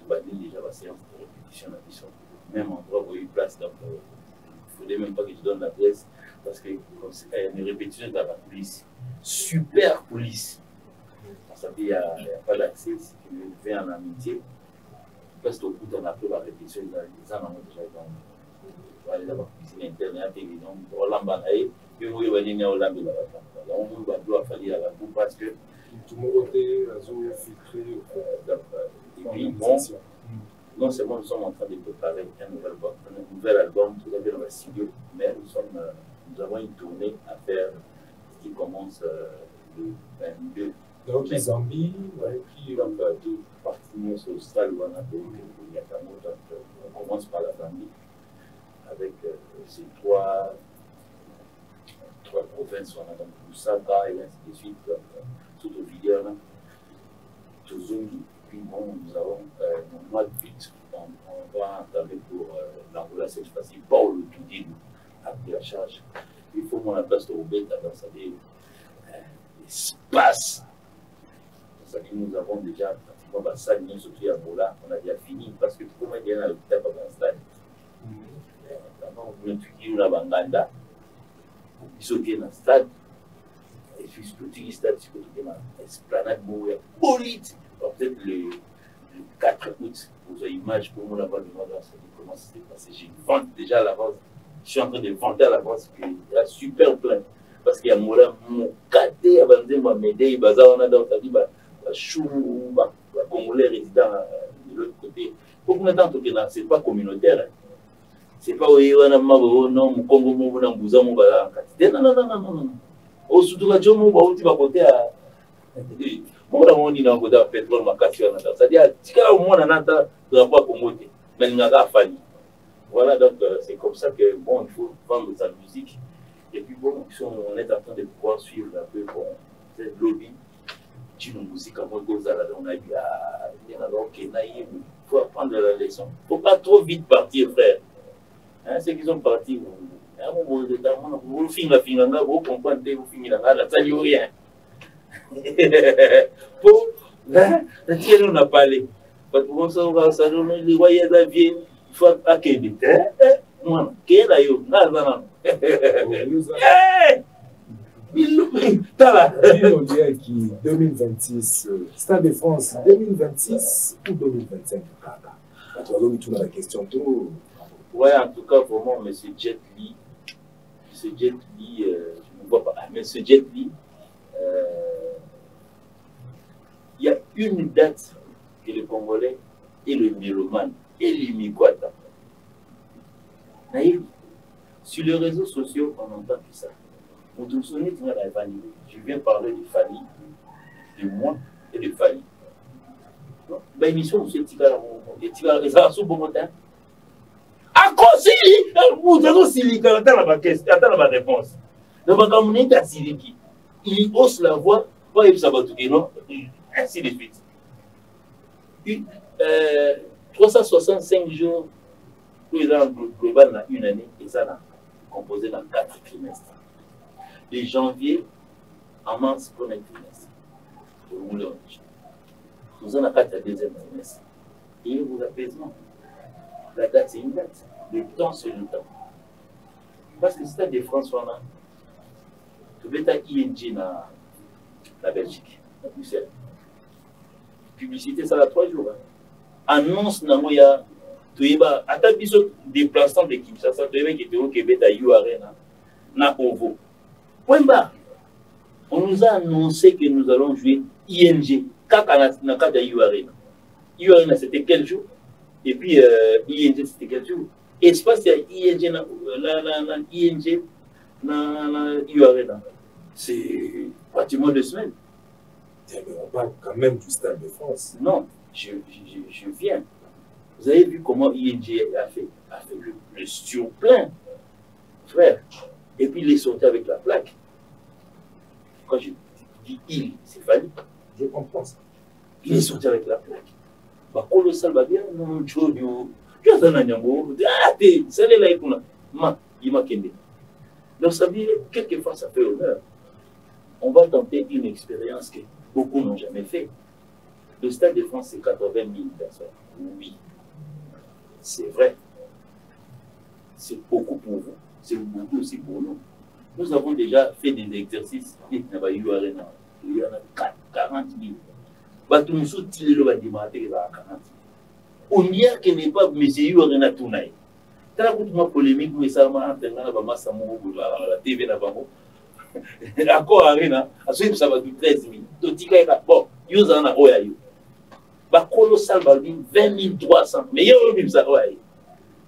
Déjà la séance de répétition, la mission, même endroit où il y a eu place. Donc, il ne faudrait même pas que je donne l'adresse parce que une répétition dans la police. Super police. Ça veut dire qu'il n'y a pas d'accès. Si tu viens en amitié, parce qu'au bout d'un après la répétition, les gens ont déjà été en aller dans la cuisine internet, évidemment, au Lambanaï, puis vous venez au Lambanaï. On doit faire à la boue parce que tout le monde est filtré. Et puis, bon, non seulement nous sommes en train de préparer un nouvel album, tout à fait dans le studio, mais nous avons une tournée à faire qui commence le 22. Donc, les Zambie, qui donc tout partir sur le stade où on a fait Yakamo. Donc, on commence par la Zambie avec ces trois provinces, on a donc Lusaka et ainsi de suite, tout au vidéo, tout Zungi. Puis bon, nous avons au mois de 8, on va entamer pour l'Angola cette fois-ci, pas au tout début, à pris la charge. Il faut mon place de Robert dans sa vie. L'espace. Nous avons déjà pratiquement la salle, nous sommes à Bola, on a déjà fini parce que comment il y a l'hôpital dans la salle. D'abord, on a étudié la Banganda, ils sont dans le stade, et puis tout le stade, c'est dans l'esplanade, polite. Peut-être le 4 août, vous avez une image pour moi là-bas, comment ça s'est passé. J'ai vente déjà à l'avance, je suis en train de vendre à l'avance, il y a super plein. Parce qu'il y a mon caté, moi, m'aider, bazar, on a dans sa vie, chou, congolais résident de l'autre côté. Pour nous entendre que ce n'est pas communautaire. Ce n'est pas oui, on a non, mon Congo, mon Bouza, mon Bala. Non, non, non, non, non. Au sud de la Djomo, on va côté à. On dit dans le pétrole, ma cassure. C'est-à-dire, si au moins on a de la voix Congo, mais il n'y a pas fallu. Voilà, donc c'est comme ça que, bon, il faut vendre sa musique. Et puis, bon, on est en train de pouvoir suivre un peu, bon, cette lobby. Une musique à moi, on a eu il faut apprendre la leçon. Il ne faut pas trop vite partir, frère. Hein, ceux qui sont partis, vous finissez, vous comprenez, vous finissez, ça n'y a rien. Pour, on a parlé. Parce que ça donne les voyages à vie, il faut accueillir. Moi, qui est là, non. On dirait qui 2026, Stade de France 2026 ou 2025. Tu vas donner tout dans la question. Oui, en tout cas, vraiment, M. Jet Li, je ne vois pas, mais M. Jet Li, il y a une date que le Congolais et le mélomane et l'Imikwata. Sur les réseaux sociaux, on n'entend que ça. Je viens parler de Fanny, de moi et de Fanny. La émission, c'est un bon matin. À cause de vous avez aussi attends la réponse. Il hausse la voix, pas il s'abattu, non, ainsi de suite. 365 jours, global, une année, et ça, composé dans 4 trimestres. De janvier à mars, premier trimestre. Nous en avons 4 deuxième trimestre. Et vous apaisement. La date, c'est une date. Le temps, c'est le temps. Parce que c'est de France, on a. Tu veux être ING dans la Belgique, à Bruxelles. Publicité, ça a 3 jours. Annonce, il y a. Tu vas. Attends, il y a des déplacements de Kinshasa. Tu vas qui au Québec à U Arena. Na Ovo. Point barre. On nous a annoncé que nous allons jouer ING. Kaka na kata U Arena. U Arena, c'était quel jour? Et puis ING, c'était quel jour? Espace, il y a ING na U Arena. C'est pratiquement 2 semaines. On parle quand même du Stade de France. Non, je viens. Vous avez vu comment ING a fait le surplein, frère. Et puis il est sorti avec la plaque. Quand je dis il, c'est Fanny. Je comprends ça. Il est sorti avec la plaque. Bah, colossal, bah bien, non, Jodio. Tu as un nyambo. Ah, t'es, c'est là, il m'a kende. Donc, ça veut dire, quelquefois, ça fait honneur. On va tenter une expérience que beaucoup n'ont jamais fait. Le Stade de France, c'est 80 000 personnes. Oui, c'est vrai. C'est beaucoup pour vous. C'est beaucoup aussi pour nous. Nous avons déjà fait des exercices. Il y en a 40 000. On y a qu'il n'est pas M. Yuarena Tounaï. Tu as une polémique, mais ça m'a entendu la TV. D'accord, Arena, à ce que ça va du 13 000. Bon, il y a un oyayo. Colossal, 20 300. Mais il y a un ça.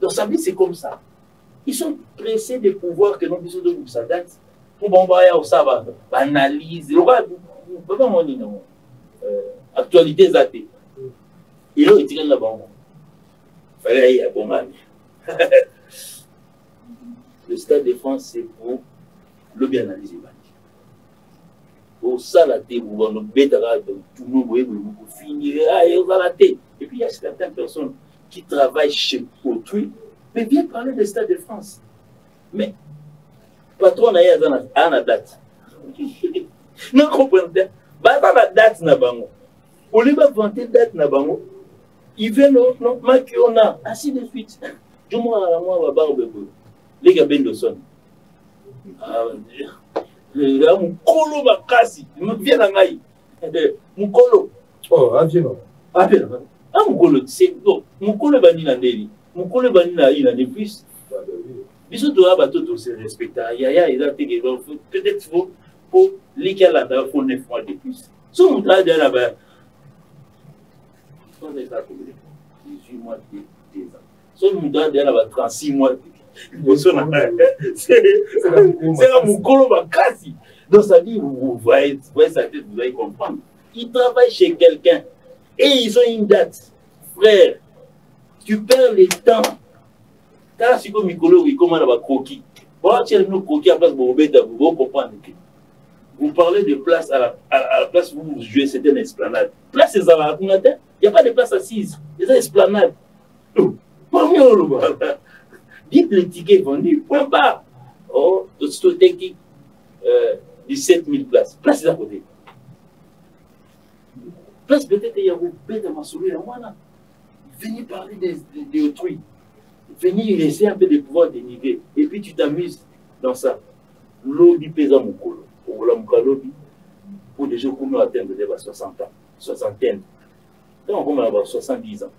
Donc, ça veut dire c'est comme ça. Ils sont pressés de pouvoir que nous puissions de ça date pour bombarder au savoir, analyse, actualité zatée. Ils ont été là-bas. Il fallait y avoir le Stade de France, c'est pour le bien analyser. Pour ça, la thé, vous allez tout le monde, vous finirez, et puis il y a certaines personnes qui travaillent chez autrui, mais viens parler du Stade de France. Mais patron na na date. Non comprenez. Bah la date na bango. Au lieu de vanter date na bango, il veut non makiona ainsi de suite. Je moi va barbe les gars ben de son. Ah là mon colo bakasi, me vient na ngai. Mon colo. Oh, avion. Avion. Ah mon colo, c'est bon. Mon colo bani na ndeli. Mon colo bani na il a des plus. Biso doit bateau tout se respecter. Yaya il a été peut-être faut pour les gars là il faut 9 mois de plus. Si on a déjà là-bas, on est là pour 18 mois de 2 ans. Si on a déjà là-bas 36 mois c'est un moukolo bakasi. Donc ça dit, vous voyez sa tête, vous allez comprendre. Ils travaillent chez quelqu'un et ils ont une date. Frère, tu perds le temps. Quand c'est comme Mikolo, il commande à croquis. Bon, tu as un croquis à place pour vous comprendre. Vous parlez de place à la place où vous jouez, c'est une esplanade. Place, c'est à il n'y a pas de place assise. C'est une esplanade. Dites le ticket vendu, point barre. Oh, c'est technique. 17 000 places. Place, c'est à côté. Place, peut-être, il y a un bête à m'assurer. Venez parler d'autrui. Venez laisser un peu de pouvoir dénigrer. Et puis, tu t'amuses dans ça. Lobby pèse à mon colo. Pour des gens qui ont atteint 60 ans, 60 ans. Quand on va 70 ans,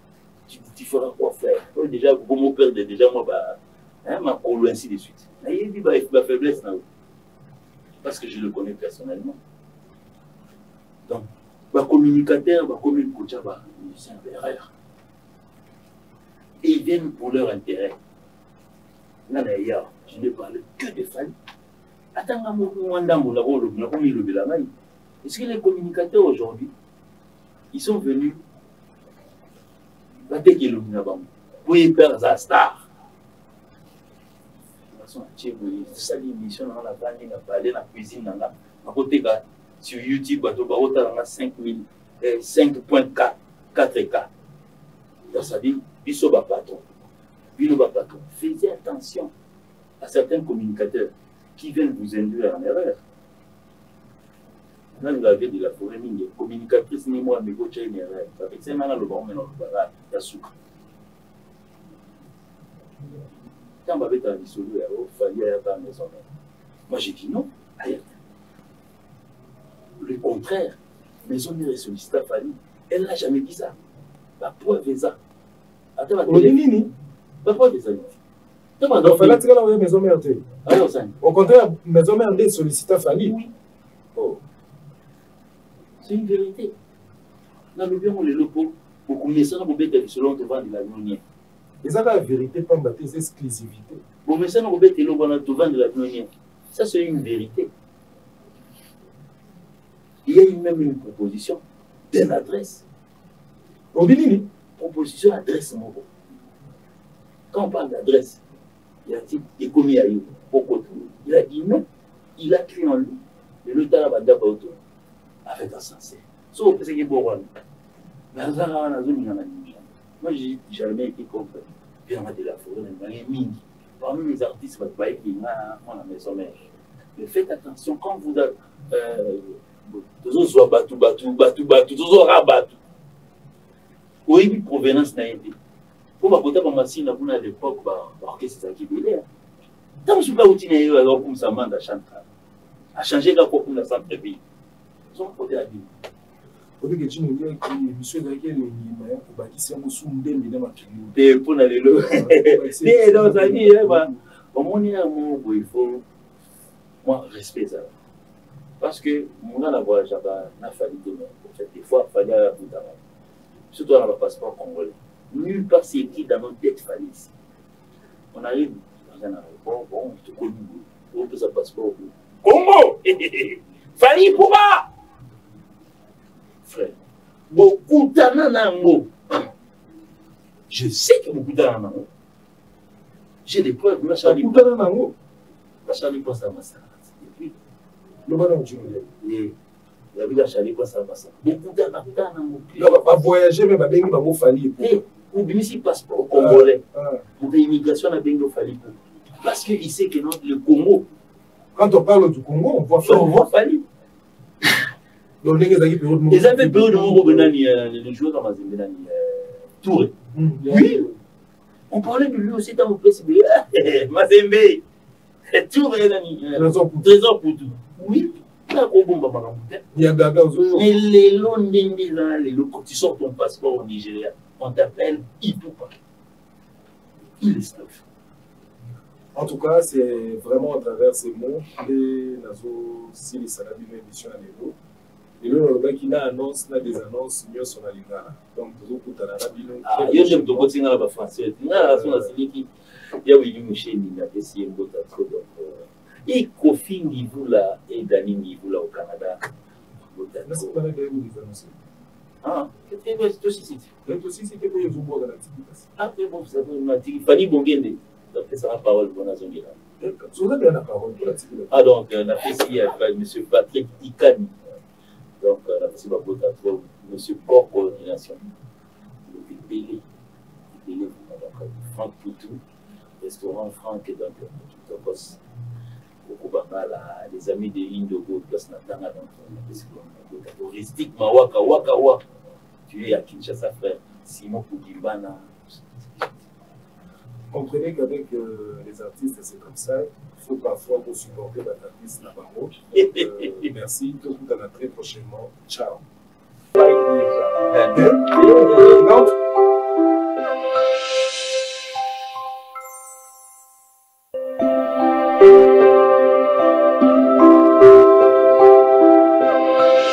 tu feras quoi faire? Déjà, mon père, déjà, moi, ma colo, ainsi de suite. Il dit, ma faiblesse, parce que je le connais personnellement. Donc, ma communicateur, ma communicateur, c'est un erreur. Et ils viennent pour leur intérêt. Là, d'ailleurs, je ne parle que de famille. Attends, est-ce que les communicateurs aujourd'hui, ils sont venus pour y faire sa star? Ça l'émission dans la vanne, dans la cuisine, à côté sur YouTube, à 5.4 4K. Donc ça dit, biso ba patron. Faites attention à certains communicateurs qui viennent vous induire en erreur. Là, vous avez de la forêt mine, communicatrice ni moi, mais vous avez une erreur. C'est maintenant le bon moment, il y a sucre. Quand vous avez un dissolu, il fallait aller à la maison. Moi, j'ai dit non, ailleurs. Le contraire, maison mère est sollicitée à Fanny. Elle n'a jamais dit ça. La preuve est ça. Attends, la télé. La preuve est ça. Il fallait que la maison mère. Au contraire, maison mère est sollicitée à Fanny. Oui. Oh. C'est une vérité. Dans le bien, on est locaux. Pour qu'on ait ça, on peut être selon le vent de la Nounière. Et ça, la vérité, pas des exclusivités. Pour qu'on ait ça, on peut être le vent de la Nounière. Ça, c'est une vérité. Il y a même une proposition d'une adresse. Proposition d'adresse, mon bon. Quand on parle d'adresse, il a dit, il est commis à lui. Il a dit non, il a créé en lui. Et le temps, il a avec un sens. Sauf que c'est qu'il est bon. Mais moi, j'ai jamais été contre. Puis on a de la forêt, on a mini. Parmi les artistes, on a la maison mère. Mais faites attention, quand vous avez. Toujours battu. Oui, provenance n'a été. Pour ma côté, ma machine à l'époque, l'orchestre qui est quand je suis pas routinier, alors comme ça, manda chanter. À changer la pour la centre-ville. Ils ont côté à dire. Au lieu que tu nous dises que monsieur Gaël est pour bâtir un soundé, mais dans ma clinique. Pour aller le. Mais dans sa vie, au moins, il faut. Moi, respect ça. Parce que mon gars, la voyage, n'a fallu demain. Des fois, il fallait aller à Bouddha. Surtout dans le passeport congolais. Nulle part c'est écrit dans notre tête, fallait ici. On arrive dans un aéroport, bon, je te connais, on peut ça passeport. Congo! Fallait pour moi! Frère, beaucoup d'ananango. Je sais que beaucoup d'ananango. J'ai des preuves, ma chérie. Beaucoup d'ananango. Ma chérie pense à ma sœur. Et puis, le bonhomme, tu me dis. Il y a vu la chérie pense à ma sœur. Beaucoup d'ananango. Il va pas voyager, mais il va pas fallir. Pour bénéficier du passeport congolais, pour l'immigration, il a bien fallu. Parce qu'il sait que le Congo, Quand on parle du Congo, on voit Fali. Donc, les périodes ils avaient période de les joueurs dans ma zone Touré. Oui. On parlait de lui aussi dans mon président. Mazembe. Touré, trésor pour tout. Oui. Il y a Gaga aussi. Mais les Londiniens là, quand tu sors ton passeport au Nigeria, on t'appelle Ipoupa. Il est stuff. En tout cas, c'est vraiment à travers ces mots que Nazo Sili Salabi une émission à l'évo. Et là, le qui a annonce, des annonces mieux sur la Lingala. Donc, tout le monde a il y a des gens qui ont français. Il y a des gens qui ont essayé de faire et Kofi niveau là et Dani niveau là au Canada. C'est pas la guerre des annonces. Ah, c'est aussi c'est. C'est aussi c'est que vous voyez dans l'activité. Ah, mais bon, vous savez, on a dit Fanny Bongende. D'après sa parole, on a zongué là. Vous avez la parole pour l'activité. Ah, donc, on a fait ici avec M. Patrick Ikani. Donc, on a fait M. Port Coordination. Le Pélé. Donc, Franck Poutou, restaurant Franck et donc, tout un poste. Les amis de Indogo, place Natanga, donc on a fait touristique, Waka. Tu es à Kinshasa, frère. Simon Koudimbana. Comprenez qu'avec les artistes, c'est comme ça. Il faut parfois vous supporter l'artiste Navarro. Merci. Tout à la très prochainement. Ciao.